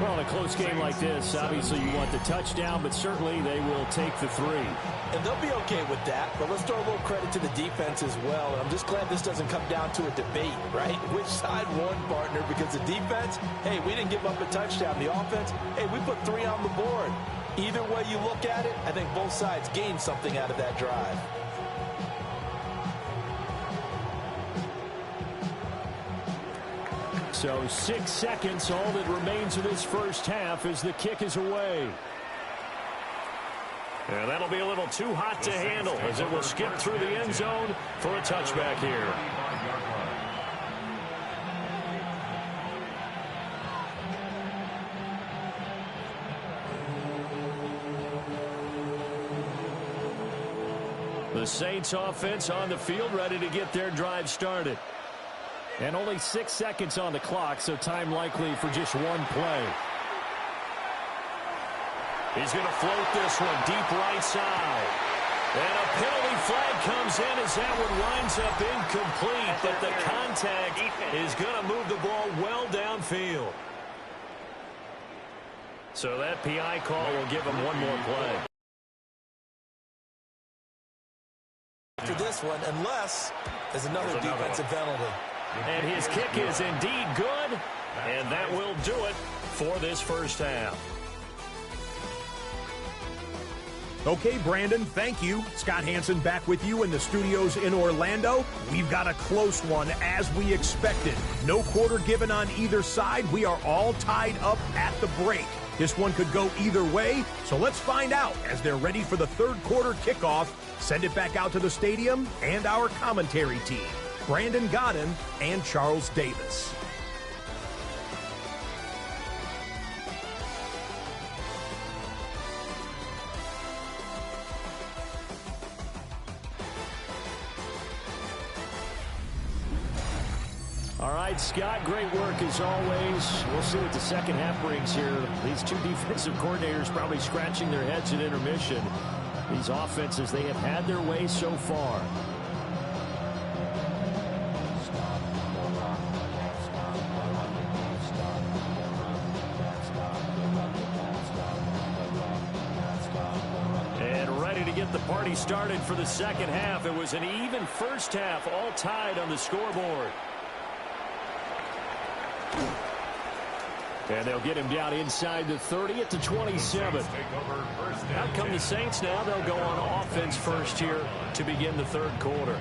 Well, in a close game like this, obviously you want the touchdown, but certainly they will take the 3. And they'll be okay with that, but let's throw a little credit to the defense as well. And I'm just glad this doesn't come down to a debate, right? Which side won, partner? Because the defense, hey, we didn't give up a touchdown. The offense, hey, we put 3 on the board. Either way you look at it, I think both sides gained something out of that drive. So 6 seconds, all that remains of this 1st half as the kick is away. And that'll be a little too hot to handle as it will skip through the end zone for a touchback here. The Saints offense on the field ready to get their drive started. And only 6 seconds on the clock, so time likely for just 1 play. He's going to float this one deep right side. And a penalty flag comes in as that one winds up incomplete, but the contact is going to move the ball well downfield. So that PI call will give him one more play. After this one, unless there's another defensive penalty. And his kick is indeed good, and that will do it for this first half. Okay, Brandon, thank you. Scott Hansen back with you in the studios in Orlando. We've got a close one, as we expected. No quarter given on either side. We are all tied up at the break. This one could go either way, so let's find out as they're ready for the third quarter kickoff. Send it back out to the stadium and our commentary team, Brandon Godden and Charles Davis. All right, Scott, great work as always. We'll see what the second half brings here. These two defensive coordinators probably scratching their heads at intermission. These offenses, they have had their way so far. And ready to get the party started for the second half. It was an even first half, all tied on the scoreboard. And they'll get him down inside the 30 at the 27. Out come the Saints now. They'll go on offense first here to begin the third quarter.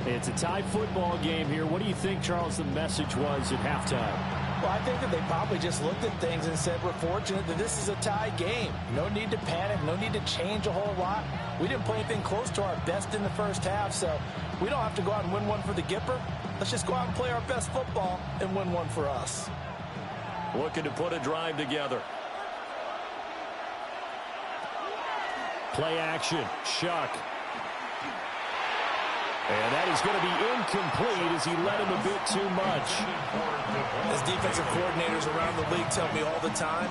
It's a tied football game here. What do you think, Charles, the message was at halftime? Well, I think that they probably just looked at things and said, we're fortunate that this is a tie game. No need to panic. No need to change a whole lot. We didn't play anything close to our best in the first half, so we don't have to go out and win one for the Gipper. Let's just go out and play our best football and win one for us. Looking to put a drive together. Play action. Shuck. And that is going to be incomplete as he led him a bit too much. As defensive coordinators around the league tell me all the time,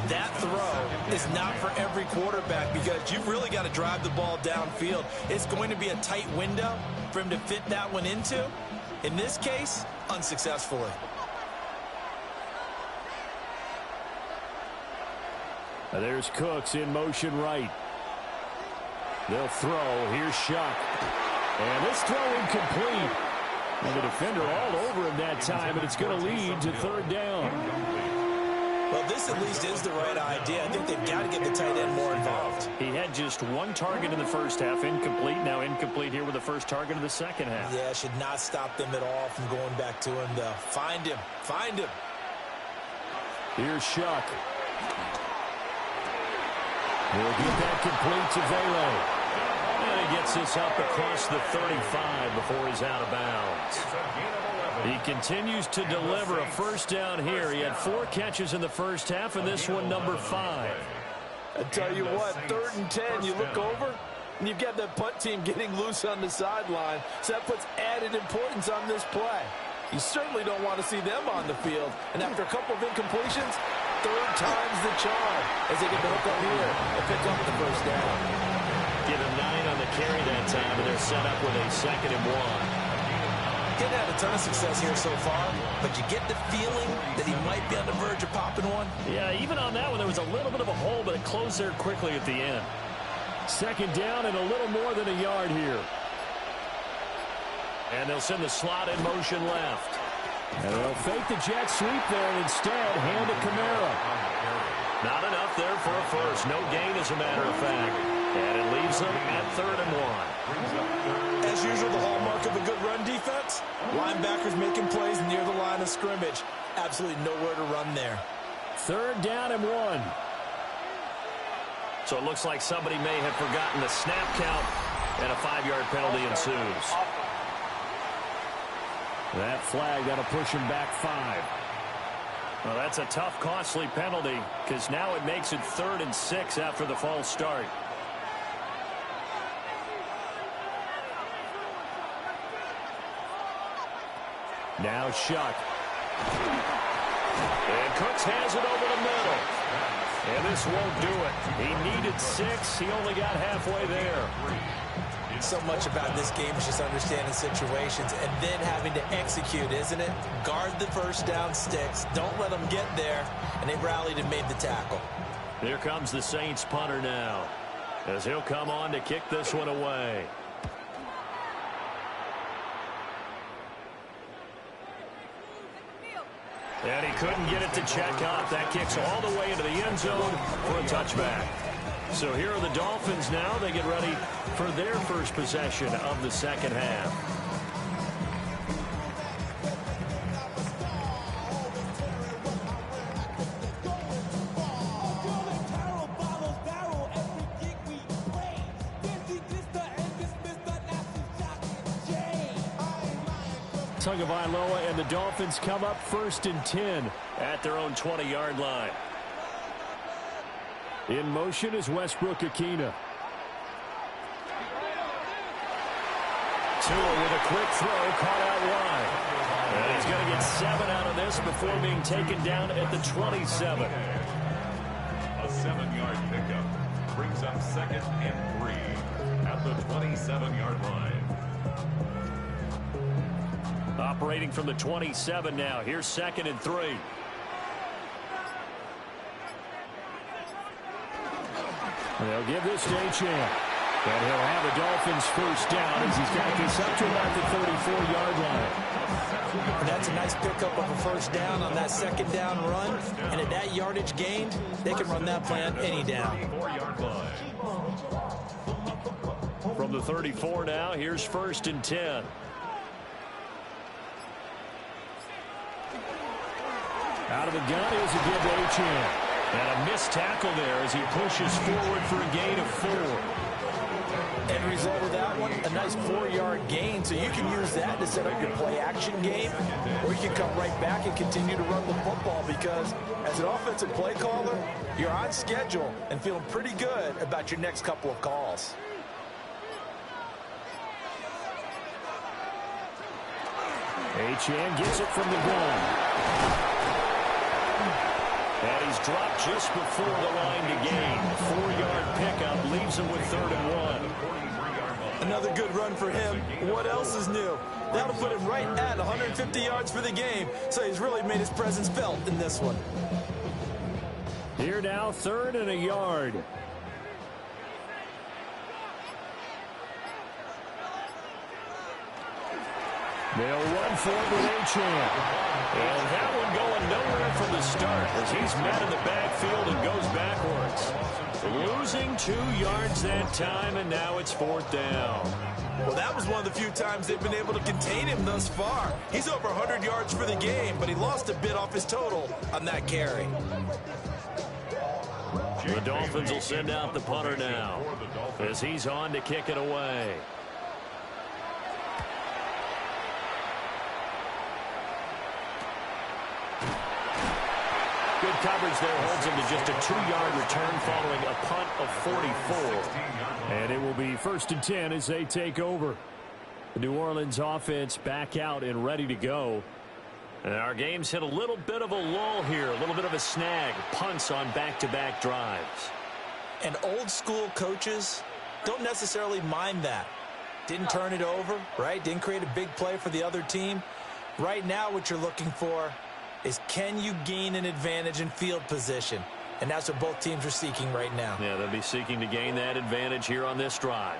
that throw is not for every quarterback because you've really got to drive the ball downfield. It's going to be a tight window for him to fit that one into. In this case, unsuccessfully. There's Cooks in motion right. They'll throw. Here's Shuck. And this throw incomplete. And the defender all over him that time, and it's going to lead to third down. Well, this at least is the right idea. I think they've got to get the tight end more involved. He had just one target in the first half, incomplete. Now incomplete here with the first target of the second half. Yeah, should not stop them at all from going back to him, though. Find him. Find him. Here's Shuck. He'll get that complete to Velo. And he gets this up across the 35 before he's out of bounds. He continues to deliver a first down here. He had 4 catches in the first half, and this one number 5. I tell you what, 3rd and 10, you look over, and you've got that punt team getting loose on the sideline, so that puts added importance on this play. You certainly don't want to see them on the field, and after a couple of incompletions, 3rd time's the charm as they get the hook up here and pick up the first down. Give him 9 on the carry that time, and they're set up with a 2nd and 1. Didn't have a ton of success here so far, but you get the feeling that he might be on the verge of popping one. Yeah, even on that one, there was a little bit of a hole, but it closed there quickly at the end. 2nd down and a little more than a yard here. And they'll send the slot in motion left. And they'll fake the jet sweep there and instead hand it Kamara. Not enough there for a first. No gain, as a matter of fact. And it leaves them at 3rd and 1. As usual, the hallmark of a good run defense, linebackers making plays near the line of scrimmage. Absolutely nowhere to run there. 3rd down and 1. So it looks like somebody may have forgotten the snap count, and a 5-yard penalty ensues. That flag, that'll push him back 5. Well, that's a tough, costly penalty because now it makes it 3rd and 6 after the false start. Now Shuck. And Cooks has it over the middle. And this won't do it. He needed 6. He only got halfway there. So much about this game is just understanding situations and then having to execute, isn't it? Guard the first down sticks. Don't let them get there. And they rallied and made the tackle. Here comes the Saints punter now, as he'll come on to kick this one away. And he couldn't get it to check out. That kicks all the way into the end zone for a touchback. So here are the Dolphins now. They get ready for their first possession of the second half. Tagovailoa and the Dolphins come up 1st and 10 at their own 20-yard line. In motion is Westbrook-Akina. Tua with a quick throw, caught out wide. And he's going to get 7 out of this before being taken down at the 27. A 7-yard pickup brings up 2nd and 3 at the 27-yard line. Operating from the 27 now. Here's 2nd and 3. They'll give this to Achane. And he'll have the Dolphins first down as he's got this up to about the 34-yard line. And that's a nice pickup of a first down on that second down run. And at that yardage gained, they can run that play on any down. From the 34 now, here's 1st and 10. Out of the gun is a give to Achane. And a missed tackle there as he pushes forward for a gain of 4. End result of that one, a nice 4-yard gain. So you can use that to set up your play-action game, or you can come right back and continue to run the football because as an offensive play caller, you're on schedule and feeling pretty good about your next couple of calls. Achane gets it from the gun. And he's dropped just before the line to gain. 4-yard pickup leaves him with 3rd and 1. Another good run for him. What else is new? That'll put him right at 150 yards for the game. So he's really made his presence felt in this one. Here now, 3rd and a yard. They'll run for it with Achane. And that one going nowhere from the start as he's met in the backfield and goes backwards. Losing 2 yards that time, and now it's 4th down. Well, that was one of the few times they've been able to contain him thus far. He's over 100 yards for the game, but he lost a bit off his total on that carry. The Dolphins will send out the punter now as he's on to kick it away. Good coverage there holds him to just a 2-yard return following a punt of 44. And it will be 1st and 10 as they take over. The New Orleans offense back out and ready to go. And our game's hit a little bit of a lull here, a little bit of a snag. Punts on back-to-back drives. And old-school coaches don't necessarily mind that. Didn't turn it over, right? Didn't create a big play for the other team. Right now what you're looking for is can you gain an advantage in field position? And that's what both teams are seeking right now. Yeah, they'll be seeking to gain that advantage here on this drive.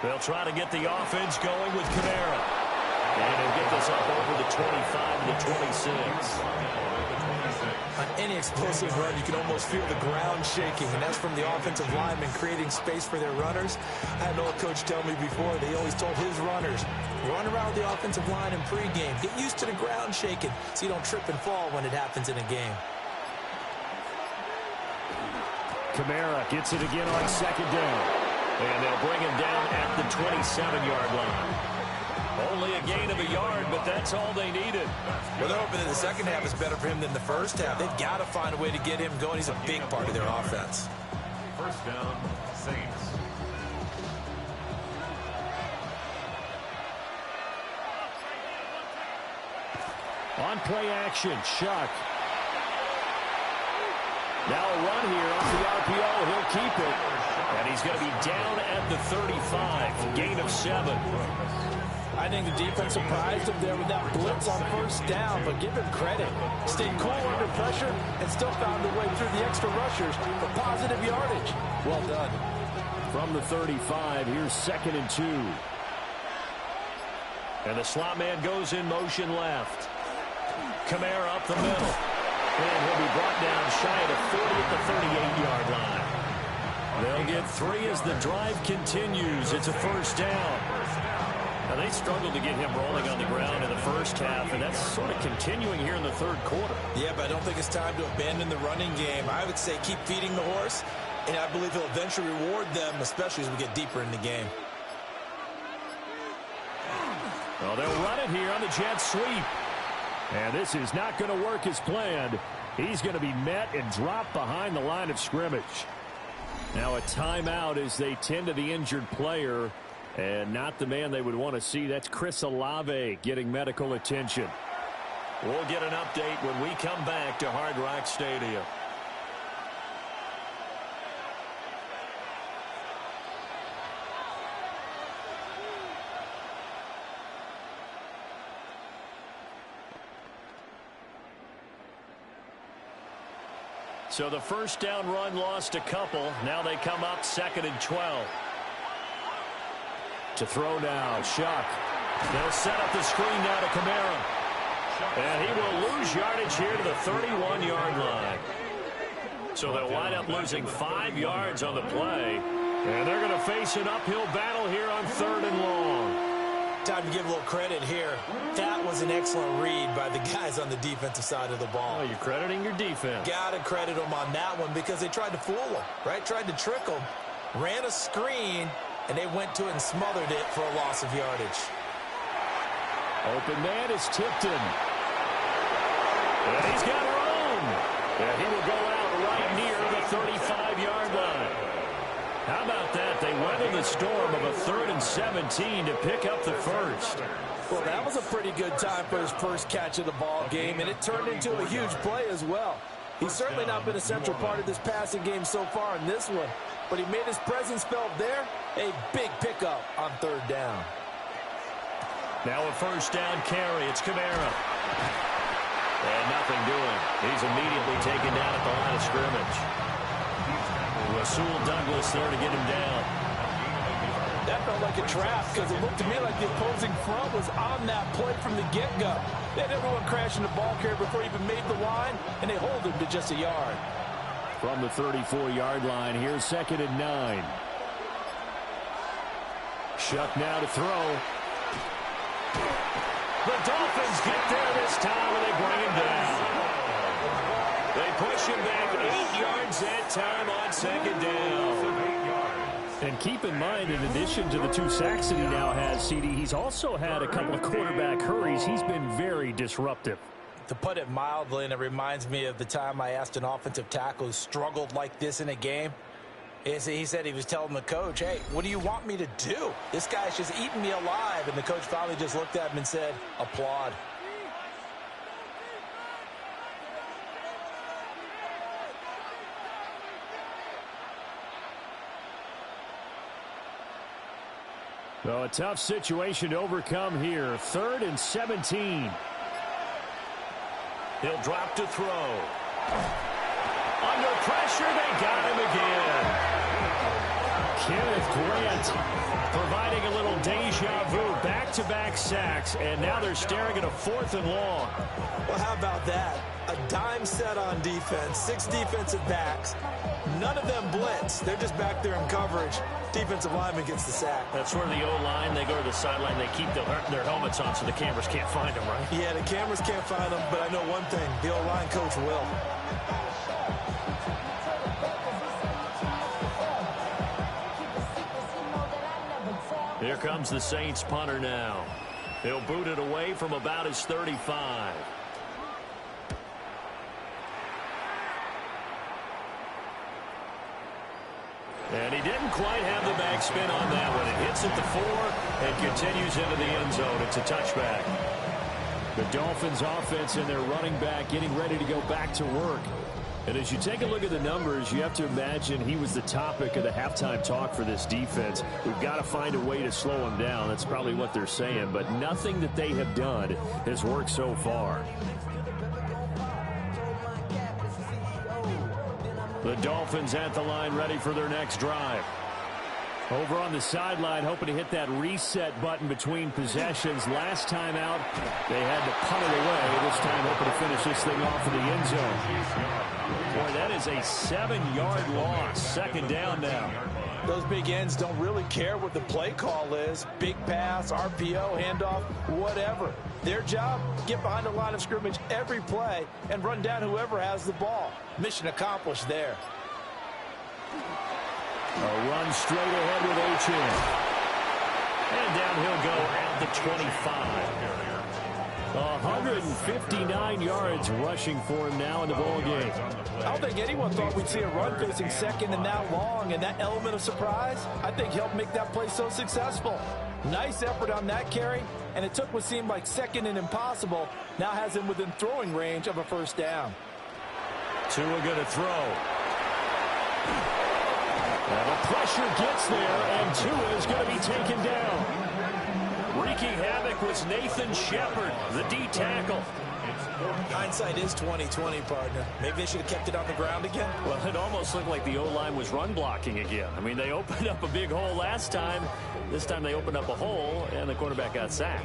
They'll try to get the offense going with Kamara. And he'll get this up over the 25 to the 26. On any explosive run, you can almost feel the ground shaking, and that's from the offensive linemen creating space for their runners. I had an old coach tell me before, they always told his runners, run around the offensive line in pregame. Get used to the ground shaking so you don't trip and fall when it happens in a game. Kamara gets it again on 2nd down. And they'll bring him down at the 27-yard line. Only a gain of a yard, but that's all they needed. Well, they're hoping that the second half is better for him than the first half. They've got to find a way to get him going. He's a big part of their offense. 1st down, Saints. On play action, Chuck. Now a run here off the RPO. He'll keep it. And he's going to be down at the 35. Gain of 7. I think the defense surprised him there with that blitz on first down, but give him credit. Stayed cool under pressure and still found a way through the extra rushers for positive yardage. Well done. From the 35, here's 2nd and 2. And the slot man goes in motion left. Kamara up the middle. And he'll be brought down shy of the 40 at the 38-yard line. They'll get 3 as the drive continues. It's a first down. Now, they struggled to get him rolling on the ground in the first half, and that's sort of continuing here in the third quarter. Yeah, but I don't think it's time to abandon the running game. I would say keep feeding the horse, and I believe he'll eventually reward them, especially as we get deeper in the game. Well, they'll run it here on the jet sweep. And this is not going to work as planned. He's going to be met and dropped behind the line of scrimmage. Now a timeout as they tend to the injured player. And not the man they would want to see. That's Chris Olave getting medical attention. We'll get an update when we come back to Hard Rock Stadium. So the first down run lost a couple. Now they come up 2nd and 12. To throw now, Shuck. They'll set up the screen now to Kamara. And he will lose yardage here to the 31-yard line. So they'll wind up losing 5 yards on the play. And they're going to face an uphill battle here on 3rd and long. Time to give a little credit here. That was an excellent read by the guys on the defensive side of the ball. Oh, you're crediting your defense. Got to credit them on that one because they tried to fool them, right? Tried to trick them. Ran a screen. And they went to it and smothered it for a loss of yardage. Open man is Tipton. And he's got room. And he will go out right near the 35-yard line. How about that? They weathered the storm of a 3rd and 17 to pick up the first. Well, that was a pretty good time for his first catch of the ball game, and it turned into a huge play as well. He's certainly not been a central part of this passing game so far in this one, but he made his presence felt there. A big pickup on 3rd down. Now a first down carry. It's Kamara. And nothing doing. He's immediately taken down at the line of scrimmage. Rasul Douglas there to get him down. That felt like a trap because it looked to me like the opposing front was on that play from the get-go. They had everyone crashing the ball carrier before he even made the line, and they hold him to just a yard. From the 34-yard line, here's 2nd and 9. Shuck now to throw. The Dolphins get there this time, and they bring him down. They push him back 8 yards that time on 2nd down. And keep in mind, in addition to the 2 sacks that he now has, CD, he's also had a couple of quarterback hurries. He's been very disruptive. To put it mildly, and it reminds me of the time I asked an offensive tackle who struggled like this in a game. He said he was telling the coach, hey, what do you want me to do? This guy's just eating me alive. And the coach finally just looked at him and said, applaud. So a tough situation to overcome here. 3rd and 17. He'll drop to throw. Under pressure, they got him again. Kenneth Grant providing a little deja vu. Back-to-back sacks, and now they're staring at a 4th and long. Well, how about that? A dime set on defense, 6 defensive backs. None of them blitz. They're just back there in coverage. Defensive lineman gets the sack. That's where the O-line, they go to the sideline, they keep their helmets on so the cameras can't find them, right? Yeah, the cameras can't find them, but I know one thing. The O-line coach will. Here comes the Saints punter now. He'll boot it away from about his 35. And he didn't quite have the backspin on that one. It hits at the 4 and continues into the end zone. It's a touchback. The Dolphins offense and their running back getting ready to go back to work. And as you take a look at the numbers, you have to imagine he was the topic of the halftime talk for this defense. We've got to find a way to slow him down. That's probably what they're saying. But nothing that they have done has worked so far. The Dolphins at the line, ready for their next drive. Over on the sideline, hoping to hit that reset button between possessions. Last time out, they had to punt it away. This time, hoping to finish this thing off in the end zone. Boy, that is a 7-yard loss. Second down now. Those big ends don't really care what the play call is. Big pass, RPO, handoff, whatever. Their job, get behind the line of scrimmage every play and run down whoever has the ball. Mission accomplished there. A run straight ahead with H.N. And down he'll go at the 25. 159 yards rushing for him now in the ball game. I don't think anyone thought we'd see a run facing second and that long, and that element of surprise, I think, helped make that play so successful. Nice effort on that carry, and it took what seemed like second and impossible, now has him within throwing range of a first down. Tua going to throw. And the pressure gets there, and Tua is going to be taken down. Wreaking havoc was Nathan Shepard, the D tackle. Hindsight is 20/20, partner. Maybe they should have kept it on the ground again. Well, it almost looked like the O-line was run blocking again. I mean, they opened up a big hole last time. This time they opened up a hole, and the quarterback got sacked.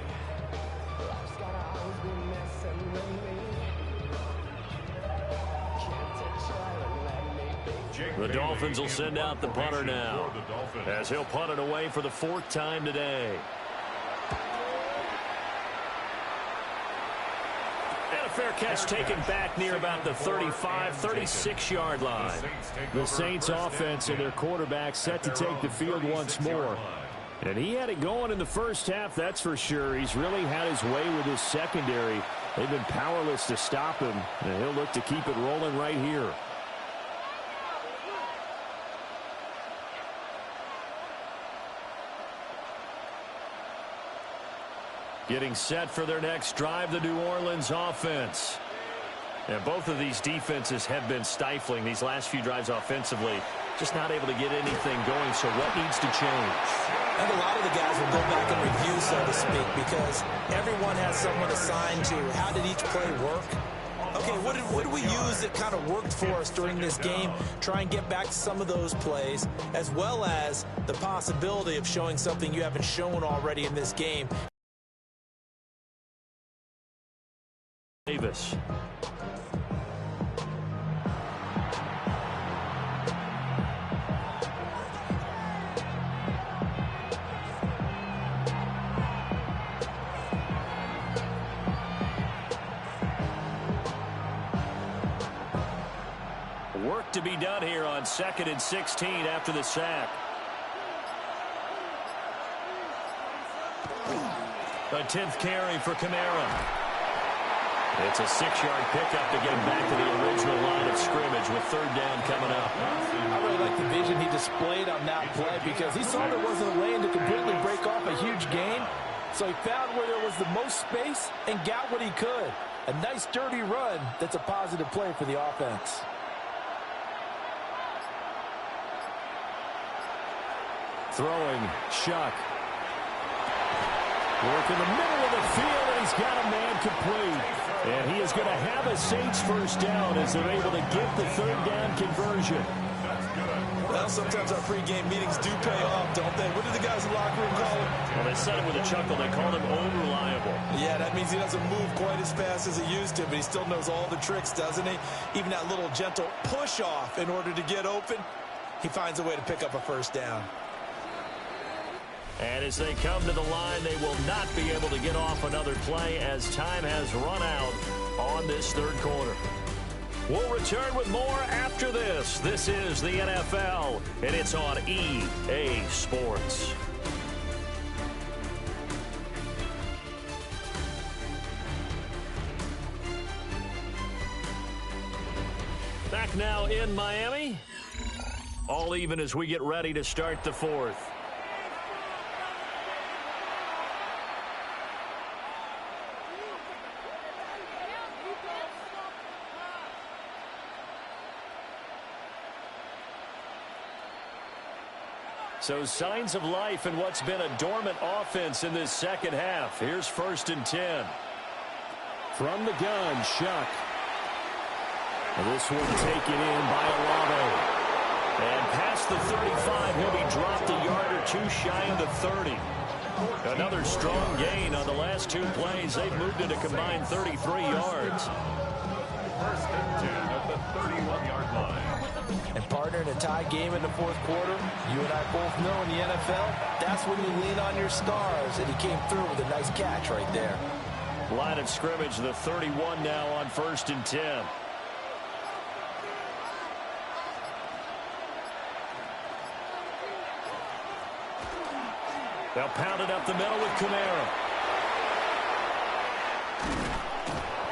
The Dolphins will send out the punter now, as he'll punt it away for the 4th time today. And a fair catch taken back near about the 35, 36-yard line. The Saints offense and their quarterback set to take the field once more. And he had it going in the first half, that's for sure. He's really had his way with his secondary. They've been powerless to stop him, and he'll look to keep it rolling right here. Getting set for their next drive, the New Orleans offense. And both of these defenses have been stifling these last few drives offensively. Just not able to get anything going, so what needs to change? I think a lot of the guys will go back and review, so to speak, because everyone has someone assigned to how did each play work. Okay, what did we use that kind of worked for us during this game? Try and get back to some of those plays, as well as the possibility of showing something you haven't shown already in this game. Davis. Work to be done here on 2nd and 16 after the sack. A 10th carry for Kamara. It's a 6-yard pickup to get him back to the original line of scrimmage with 3rd down coming up. I really like the vision he displayed on that play because he saw there wasn't a lane to completely break off a huge gain. So he found where there was the most space and got what he could. A nice, dirty run that's a positive play for the offense. Throwing, Shuck. Work in the middle of the field, and he's got a man complete. And he is going to have a Saints first down as they're able to get the 3rd down conversion. Well, sometimes our pregame meetings do pay off, don't they? What did the guys in the locker room call him? Well, they said it with a chuckle. They called him unreliable. Yeah, that means he doesn't move quite as fast as he used to, but he still knows all the tricks, doesn't he? Even that little gentle push-off in order to get open, he finds a way to pick up a first down. And as they come to the line, they will not be able to get off another play as time has run out on this 3rd quarter. We'll return with more after this. This is the NFL, and it's on EA Sports. Back now in Miami. All even as we get ready to start the 4th. So signs of life in what's been a dormant offense in this second half. Here's 1st and 10. From the gun, Shuck. And this one taken in by Olave. And past the 35, he'll be dropped a yard or two shy of the 30. Another strong gain on the last 2 plays. They've moved it a combined 33 yards. 1st and 10 at the 31-yard line. And partner, in a tie game in the 4th quarter, you and I both know in the NFL, that's when you lean on your stars. And he came through with a nice catch right there. Line of scrimmage, the 31 now on 1st and 10. They'll pound it up the middle with Kamara.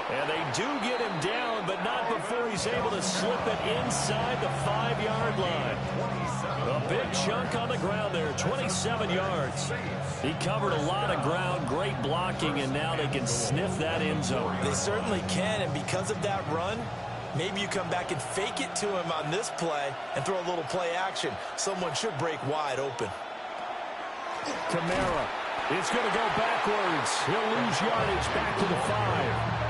And they do get him down, but not before he's able to slip it inside the 5-yard line. A big chunk on the ground there, 27 yards. He covered a lot of ground, great blocking, and now they can sniff that end zone. They certainly can, and because of that run, maybe you come back and fake it to him on this play and throw a little play action. Someone should break wide open. Kamara. It's going to go backwards. He'll lose yardage back to the 5.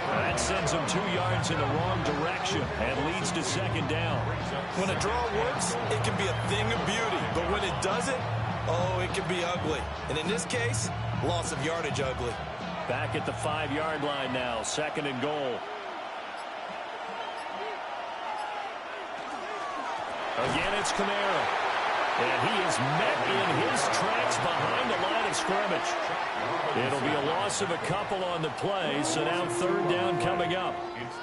That sends him 2 yards in the wrong direction and leads to 2nd down. When a draw works, it can be a thing of beauty. But when it doesn't, oh, it can be ugly. And in this case, loss of yardage ugly. Back at the 5-yard line now, 2nd and goal. Again, it's Kamara. And he is met in his tracks behind the line of scrimmage. It'll be a loss of a couple on the play, so now 3rd down coming up.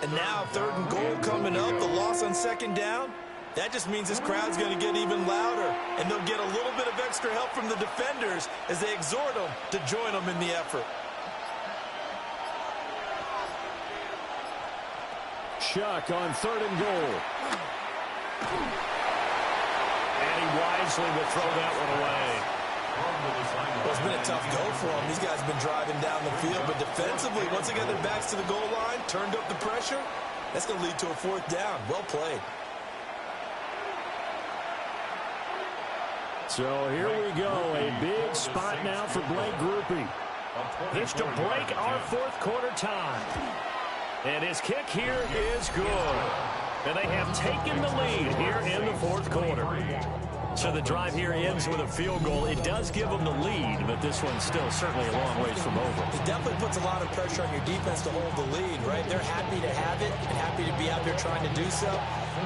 And now 3rd and goal coming up, the loss on 2nd down. That just means this crowd's going to get even louder, and they'll get a little bit of extra help from the defenders as they exhort them to join them in the effort. Shuck on 3rd and goal. And he wisely will throw that one away. Well, it's been a tough go for them. These guys have been driving down the field, but defensively, once they get their backs to the goal line, turned up the pressure, that's going to lead to a 4th down. Well played. So here we go. A big spot now for Blake Groupie. This to break our 4th quarter time. And his kick here is good. And they have taken the lead here in the 4th quarter. So the drive here ends with a field goal. It does give them the lead, but this one's still certainly a long ways from over. It definitely puts a lot of pressure on your defense to hold the lead, right? They're happy to have it and happy to be out there trying to do so.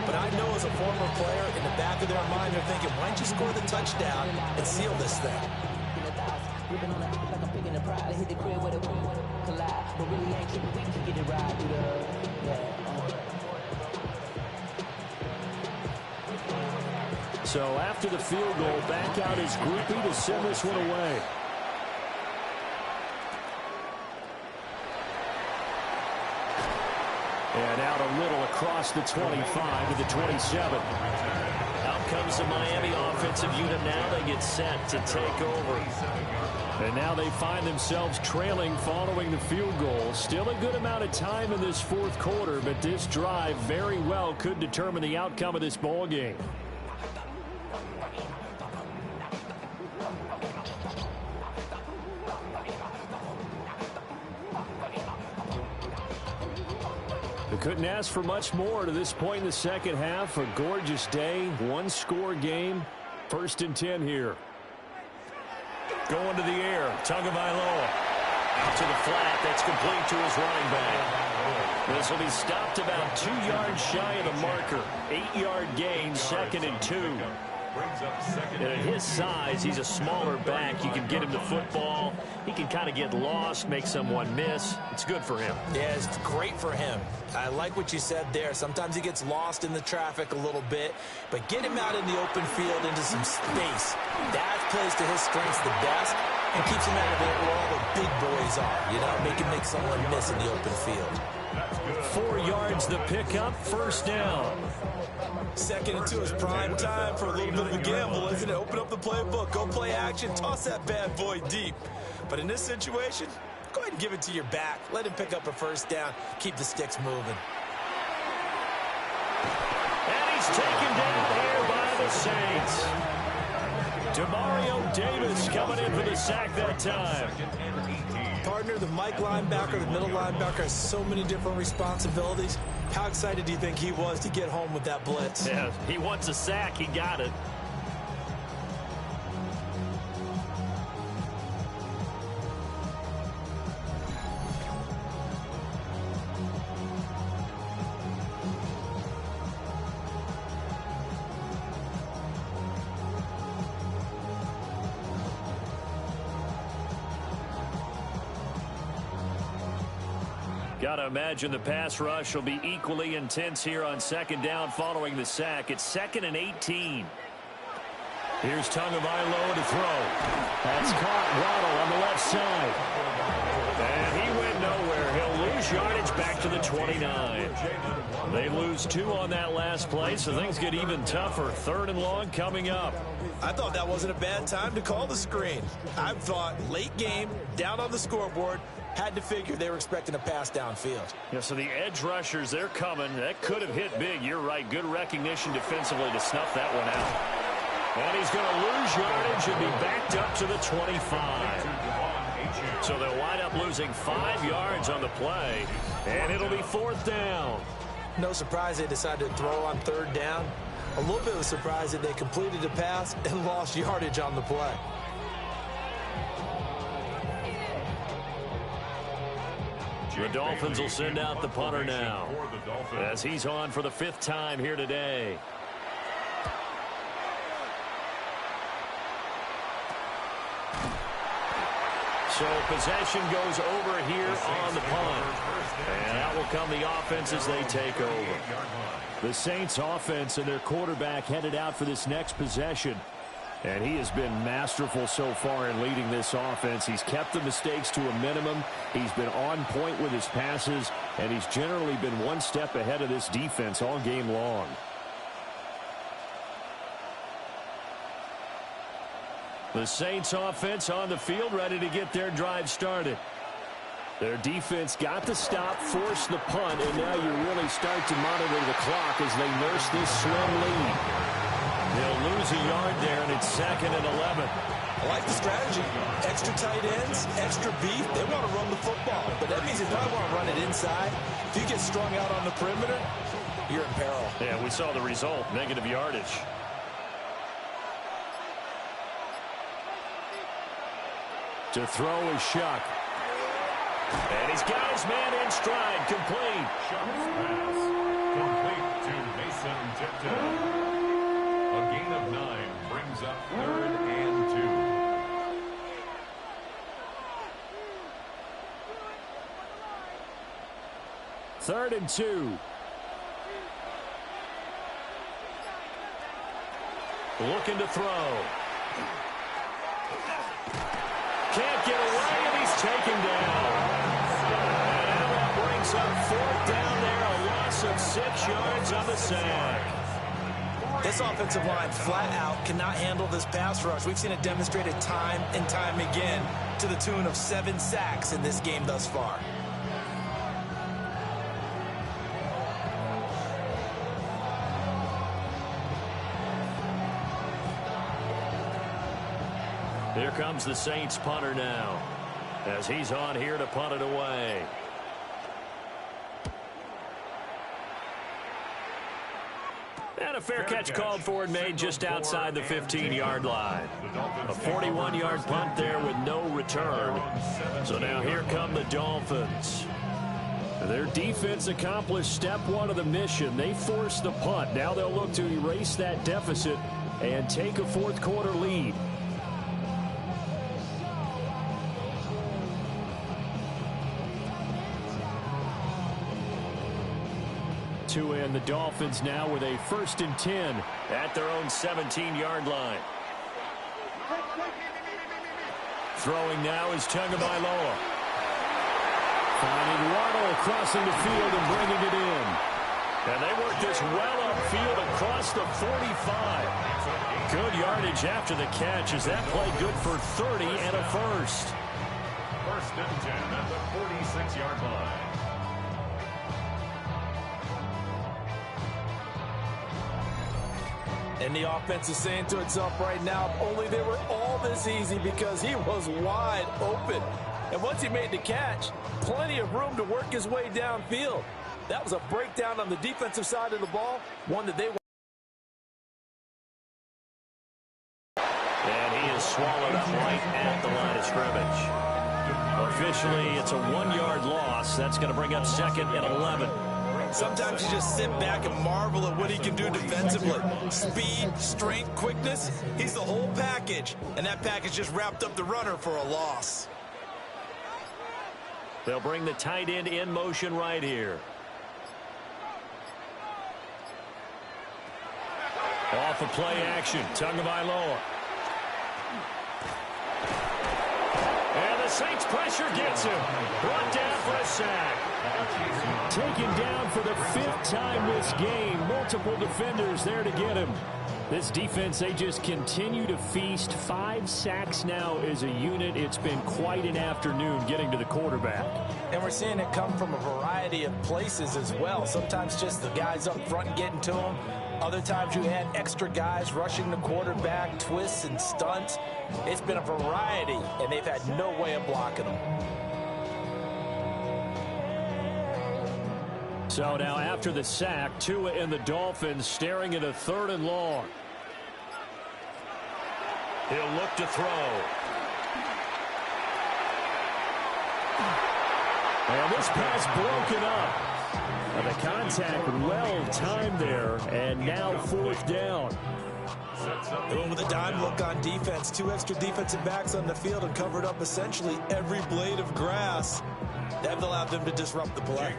But I know as a former player, in the back of their mind, they're thinking, why don't you score the touchdown and seal this thing? So after the field goal, back out is Groupie to send this one away. And out a little across the 25 to the 27. Out comes the Miami offensive unit. Now they get set to take over. And now they find themselves trailing following the field goal. Still a good amount of time in this 4th quarter, but this drive very well could determine the outcome of this ball game. They couldn't ask for much more to this point in the second half. A gorgeous day, 1-score game. 1st and 10 here. Going to the air, Tagovailoa. Out to the flat, that's complete to his running back. This will be stopped about 2 yards shy of the marker. 8-yard gain, 2nd and 2. And at his size, he's a smaller back. You can get him the football. He can kind of get lost, make someone miss. It's good for him. Yeah, it's great for him. I like what you said there. Sometimes he gets lost in the traffic a little bit, but get him out in the open field into some space. That plays to his strengths the best and keeps him out of it where all the big boys are. You know, make someone miss in the open field. 4 yards the pickup, 1st down. 2nd and 2 is prime time for a little bit of a gamble, isn't it? Open up the playbook, go play action, toss that bad boy deep. But in this situation, go ahead and give it to your back. Let him pick up a 1st down. Keep the sticks moving. And he's taken down here by the Saints. Demario Davis coming in for the sack that time. Partner, the Mike linebacker, the middle linebacker has so many different responsibilities. How excited do you think he was to get home with that blitz? Yeah, he wants a sack. He got it. Got to imagine the pass rush will be equally intense here on second down following the sack. It's 2nd and 18. Here's Tagovailoa to throw. That's caught. Waddle on the left side. And he went nowhere. He'll lose yardage back to the 29. They lose 2 on that last play, so things get even tougher. 3rd and long coming up. I thought that wasn't a bad time to call the screen. I thought late game, down on the scoreboard, had to figure they were expecting a pass downfield. Yeah, so the edge rushers, they're coming. That could have hit big. You're right. Good recognition defensively to snuff that one out. And he's going to lose yardage and be backed up to the 25. So they'll wind up losing 5 yards on the play, and it'll be 4th down. No surprise they decided to throw on 3rd down. A little bit of a surprise that they completed the pass and lost yardage on the play. The Dolphins will send out the punter now as he's on for the 5th time here today. So possession goes over here on the punt. And that will come the offense as they take over. The Saints offense and their quarterback headed out for this next possession. And he has been masterful so far in leading this offense. He's kept the mistakes to a minimum. He's been on point with his passes. And he's generally been one step ahead of this defense all game long. The Saints offense on the field, ready to get their drive started. Their defense got the stop, forced the punt, and now you really start to monitor the clock as they nurse this slim lead. They'll lose a yard there, and it's 2nd and 11. I like the strategy. Extra tight ends, extra beef. They want to run the football, but that means they probably want to run it inside. If you get strung out on the perimeter, you're in peril. Yeah, we saw the result, negative yardage. To throw is Shuck. And he's got his man in stride, complete. Shuck's pass, complete to Mason Tipton. A gain of 9 brings up 3rd and 2. 3rd and 2. Looking to throw. Can't get away, and he's taken down. And now that brings up 4th down there, a loss of 6 yards on the sack. This offensive line flat out cannot handle this pass rush. We've seen it demonstrated time and time again to the tune of 7 sacks in this game thus far. Here comes the Saints punter now as he's on here to punt it away. And a fair catch called for and made just outside the 15-yard line. A 41-yard punt there with no return. So now here come the Dolphins. Their defense accomplished step 1 of the mission. They forced the punt. Now they'll look to erase that deficit and take a 4th quarter lead. To end the Dolphins now with a 1st and 10 at their own 17-yard line. Throwing now is Tagovailoa. Finding Waddle crossing the field and bringing it in. And they work this well upfield across the 45. Good yardage after the catch as that play good for 30 and a 1st. 1st and 10 at the 46-yard line. And And the offense is saying to itself right now, only they were all this easy because he was wide open. And once he made the catch, plenty of room to work his way downfield. That was a breakdown on the defensive side of the ball, one that they... And he is swallowed up right at the line of scrimmage. Officially, it's a 1-yard loss. That's going to bring up 2nd and 11. Sometimes you just sit back and marvel at what he can do defensively. Speed, strength, quickness, he's the whole package. And that package just wrapped up the runner for a loss. They'll bring the tight end in motion right here. Off of play action, Tagovailoa. And the Saints pressure gets him. Brought down for a sack. Taken down for the 5th time this game. Multiple defenders there to get him. This defense, they just continue to feast. 5 sacks now as a unit. It's been quite an afternoon getting to the quarterback. And we're seeing it come from a variety of places as well. Sometimes just the guys up front getting to him. Other times you had extra guys rushing the quarterback, twists and stunts. It's been a variety, and they've had no way of blocking them. So now after the sack, Tua and the Dolphins staring at a 3rd and long. He'll look to throw. And this pass broken up. The contact well timed there, and now 4th down. Going with a dime look on defense. 2 extra defensive backs on the field and covered up essentially every blade of grass. That allowed them to disrupt the play.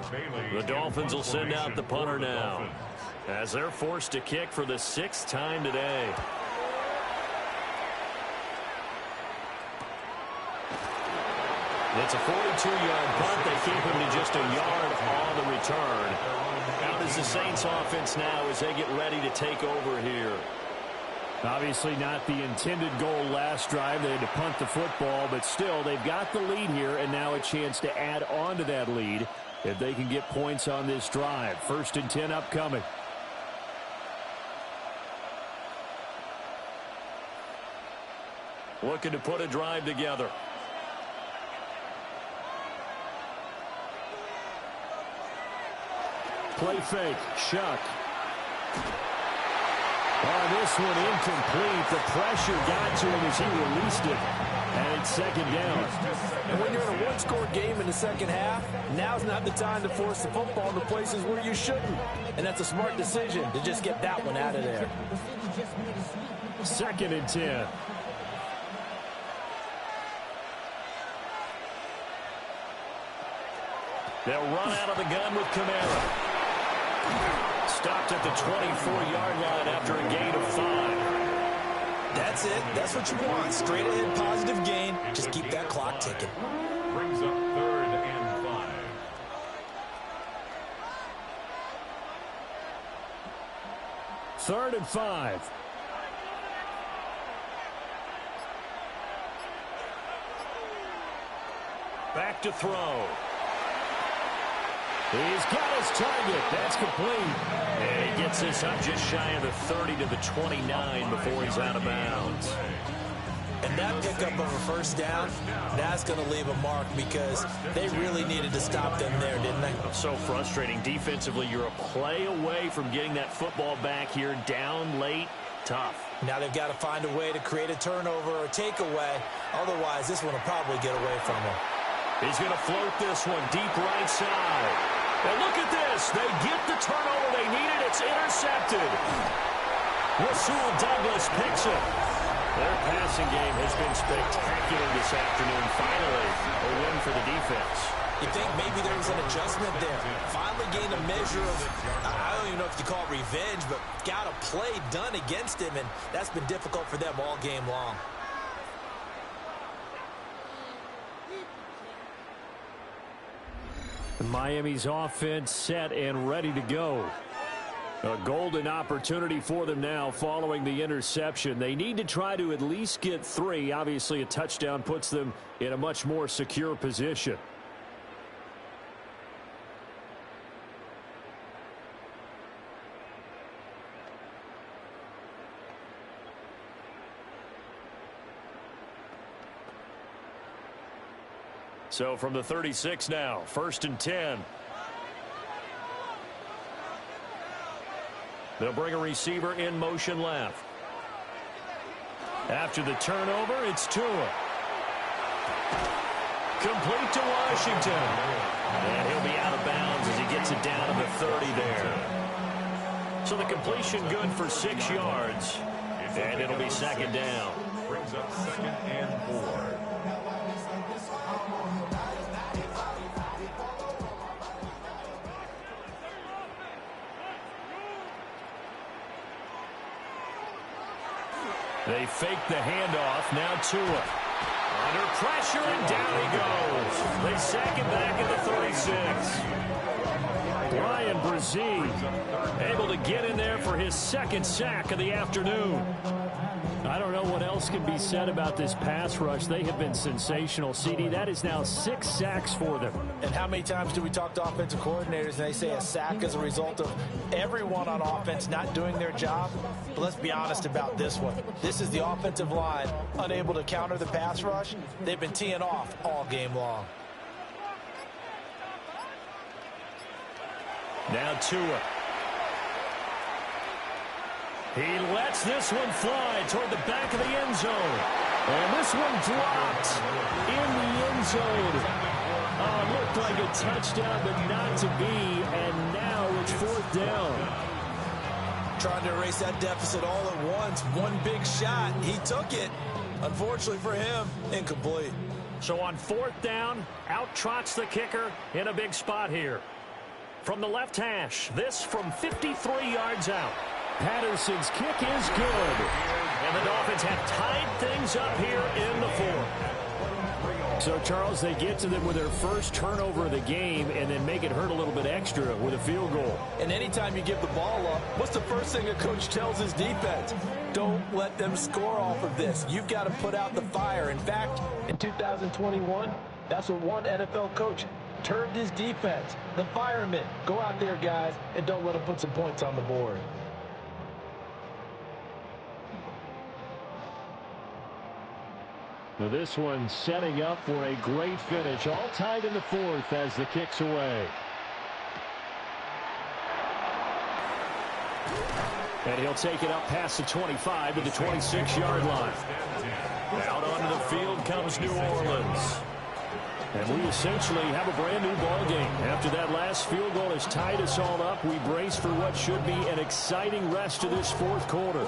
The Dolphins will send out the punter now as they're forced to kick for the 6th time today. It's a 42-yard punt. They keep him to just a yard on the return. Out is the Saints offense now as they get ready to take over here. Obviously not the intended goal last drive. They had to punt the football, but still they've got the lead here and now a chance to add on to that lead if they can get points on this drive. 1st and 10 upcoming. Looking to put a drive together. Play fake. Shuck. Oh, this one incomplete. The pressure got to him as he released it. And it's 2nd down. And when you're in a one-score game in the second half, now's not the time to force the football into places where you shouldn't. And that's a smart decision to just get that one out of there. 2nd and 10. They'll run out of the gun with Kamara. Stopped at the 24-yard line after a gain of 5. That's it. That's what you want. Straight ahead positive gain. Just keep that clock ticking. Brings up 3rd and 5. Third and 5. Back to throw. He's got his target. That's complete. And he gets this up just shy of the 30 to the 29 before he's out of bounds. And that pickup of a 1st down, that's going to leave a mark because they really needed to stop them there, didn't they? So frustrating. Defensively, you're a play away from getting that football back here. Down late, tough. Now they've got to find a way to create a turnover or takeaway. Otherwise, this one will probably get away from them. He's going to float this one deep right side. And look at this. They get the turnover they needed. It's intercepted. Rasul Douglas picks it. Their passing game has been spectacular this afternoon. Finally, a win for the defense. You think maybe there was an adjustment there. Finally gained a measure of, I don't even know if you call it revenge, but got a play done against him, and that's been difficult for them all game long. Miami's offense set and ready to go. A golden opportunity for them now following the interception. They need to try to at least get 3. Obviously, a touchdown puts them in a much more secure position. So from the 36 now, 1st and 10. They'll bring a receiver in motion left. After the turnover, it's Tua. Complete to Washington. And he'll be out of bounds as he gets it down to the 30 there. So the completion good for 6 yards. And it'll be 2nd down. Brings up 2nd and 4. They fake the handoff. Now Tua. Under pressure, and down he goes. They sack him back at the 36. Ryan Brzee able to get in there for his 2nd sack of the afternoon. I don't know what else can be said about this pass rush. They have been sensational, CD. That is now 6 sacks for them. And how many times do we talk to offensive coordinators and they say a sack is a result of everyone on offense not doing their job? But let's be honest about this one. This is the offensive line unable to counter the pass rush. They've been teeing off all game long. Now Tua. He lets this one fly toward the back of the end zone. And this one dropped in the end zone. Looked like a touchdown, but not to be. And now it's 4th down. Trying to erase that deficit all at once. One big shot. He took it. Unfortunately for him, incomplete. So on 4th down, out trots the kicker in a big spot here. From the left hash, this from 53 yards out. Patterson's kick is good. And the Dolphins have tied things up here in the 4th. So, Charles, they get to them with their first turnover of the game and then make it hurt a little bit extra with a field goal. And anytime you give the ball up, what's the first thing a coach tells his defense? Don't let them score off of this. You've got to put out the fire. In fact, in 2021, that's what one NFL coach termed his defense. The firemen. Go out there, guys, and don't let them put some points on the board. Now this one setting up for a great finish. All tied in the 4th as the kick's away. And he'll take it up past the 25 to the 26-yard line. Out onto the field comes New Orleans. And we essentially have a brand new ball game. After that last field goal has tied us all up, we brace for what should be an exciting rest of this 4th quarter.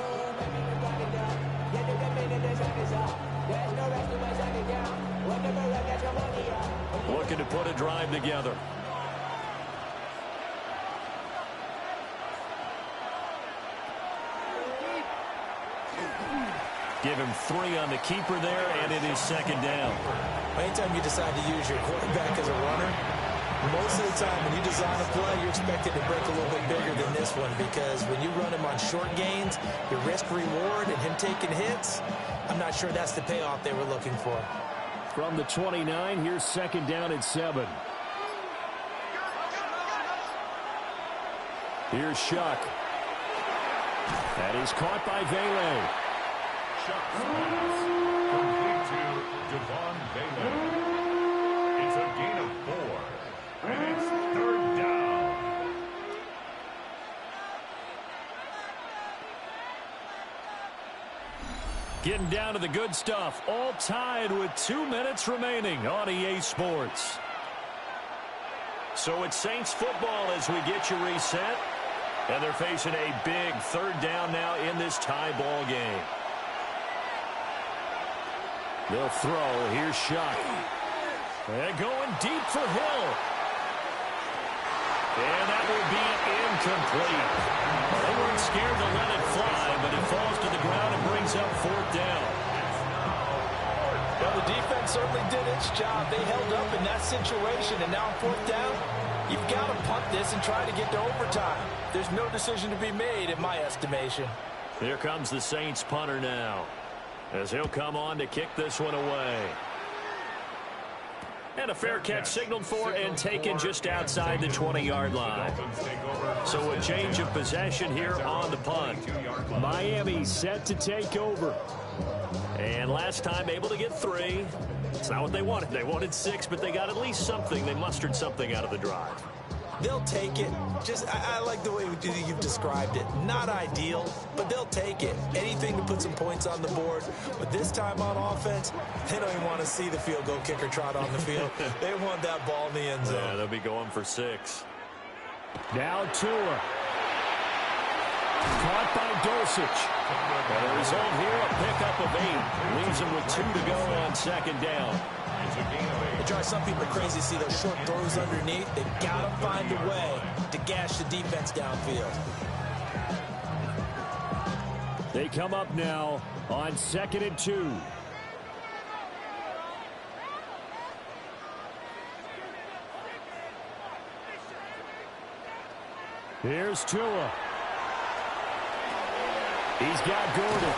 Looking to put a drive together. Give him 3 on the keeper there, and it is 2nd down. Anytime you decide to use your quarterback as a runner, most of the time when you design a play, you're expected to break a little bit bigger than this one, because when you run him on short gains, your risk-reward and him taking hits, I'm not sure that's the payoff they were looking for. From the 29, here's 2nd down and 7. Here's Shuck. That is caught by Vele. Shuck's pass complete to Devon Vele. It's a gain of 4, and it's 3rd down. Getting down to the good stuff. All tied with 2 minutes remaining on EA Sports. So it's Saints football as we get you reset. And they're facing a big 3rd down now in this tie ball game. They'll throw. Here's Shuck. And going deep for Hill. And that will be incomplete. They weren't scared to let it fly, but it falls to the ground and brings up 4th down. Well, the defense certainly did its job. They held up in that situation, and now on 4th down, you've got to punt this and try to get to overtime. There's no decision to be made, in my estimation. Here comes the Saints punter now, as he'll come on to kick this one away. And a fair catch signaled for and taken just outside the 20-yard line. So a change of possession here on the punt. Miami set to take over. And last time able to get 3. It's not what they wanted. They wanted 6, but they got at least something. They mustered something out of the drive. They'll take it. I like the way you've described it. Not ideal, but they'll take it. Anything to put some points on the board. But this time on offense, they don't even want to see the field goal kicker trot on the field. They want that ball in the end zone. Yeah, they'll be going for 6. Now Tua. Caught by Dulcich. And the result here, a pickup of 8. Leaves them with 2 to go on second down. It drives some people crazy to see those short throws underneath. They've got to find a way to gash the defense downfield. They come up now on 2nd and 2. Here's Tua. He's got Gordon.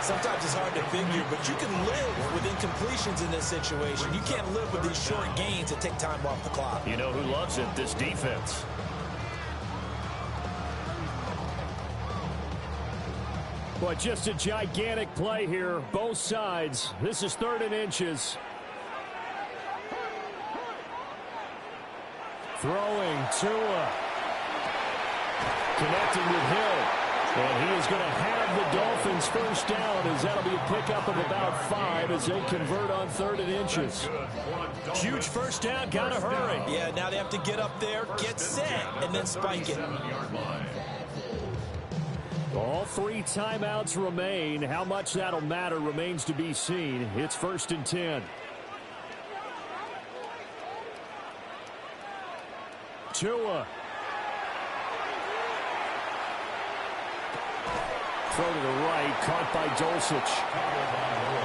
Sometimes it's hard to figure, but you can live with incompletions in this situation. You can't live with these short gains that take time off the clock. You know who loves it? This defense. But just a gigantic play here, both sides. This is 3rd and inches. Throwing Tua. Connecting with Hill. And he is going to have the Dolphins first down, as that'll be a pickup of about 5 as they convert on 3rd and inches. Huge first down, got to hurry. Yeah, now they have to get up there, get set, and then spike it. All 3 timeouts remain. How much that'll matter remains to be seen. It's 1st and 10. Tua. Throw to the right, caught by Dulcich.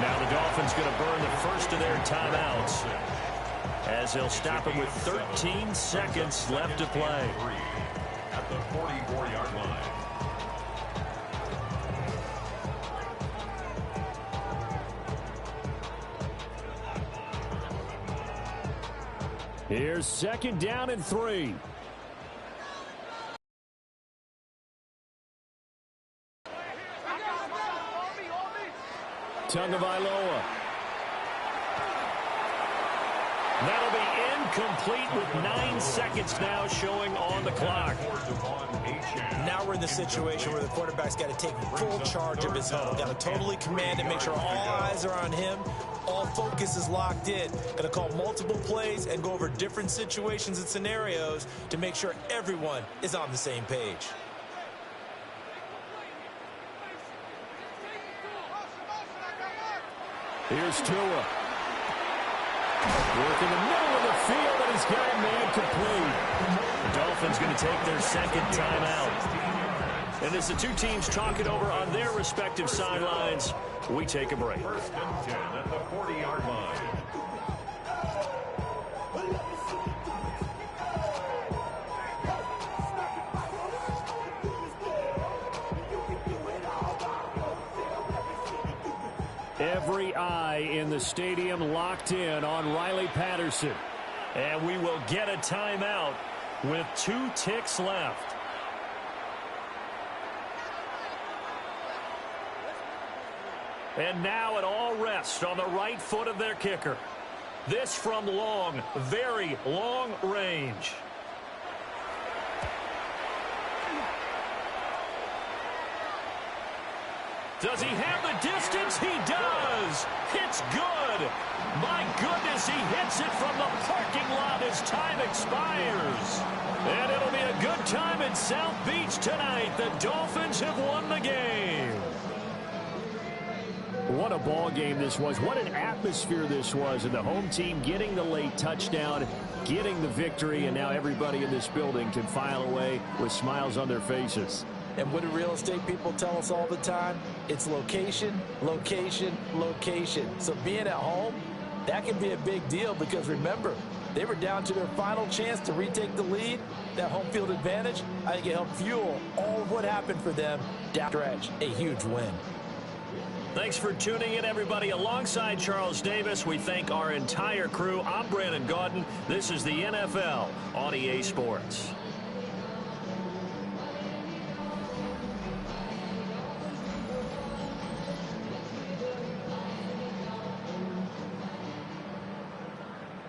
Now the Dolphins going to burn the first of their timeouts, as they'll stop him with 13 seconds left to play. At the 44-yard line. Here's 2nd down and 3. Tagovailoa. That'll be incomplete with 9 seconds now showing on the clock. Now we're in the situation where the quarterback's got to take full charge of his huddle. Got to totally command it, make sure all eyes are on him. All focus is locked in. Going to call multiple plays and go over different situations and scenarios to make sure everyone is on the same page. Here's Tua. Work in the middle of the field, and he's got a man complete. The Dolphins going to take their 2nd timeout. And as the 2 teams talk it over on their respective sidelines, we take a break. 1st and 10 at the 40-yard line. Every eye in the stadium locked in on Riley Patterson. And we will get a timeout with 2 ticks left. And now it all rests on the right foot of their kicker. This from long, very long range. Does he have the distance? He does. It's good. My goodness, he hits it from the parking lot as time expires. And it'll be a good time in South Beach tonight. The Dolphins have won the game. What a ball game this was. What an atmosphere this was. And the home team getting the late touchdown, getting the victory, and now everybody in this building can file away with smiles on their faces. And what do real estate people tell us all the time? It's location, location, location. So being at home, that can be a big deal because remember, they were down to their final chance to retake the lead. That home field advantage, I think it helped fuel all of what happened for them down the stretch. A huge win. Thanks for tuning in, everybody. Alongside Charles Davis, we thank our entire crew. I'm Brandon Gaudin. This is the NFL on EA Sports.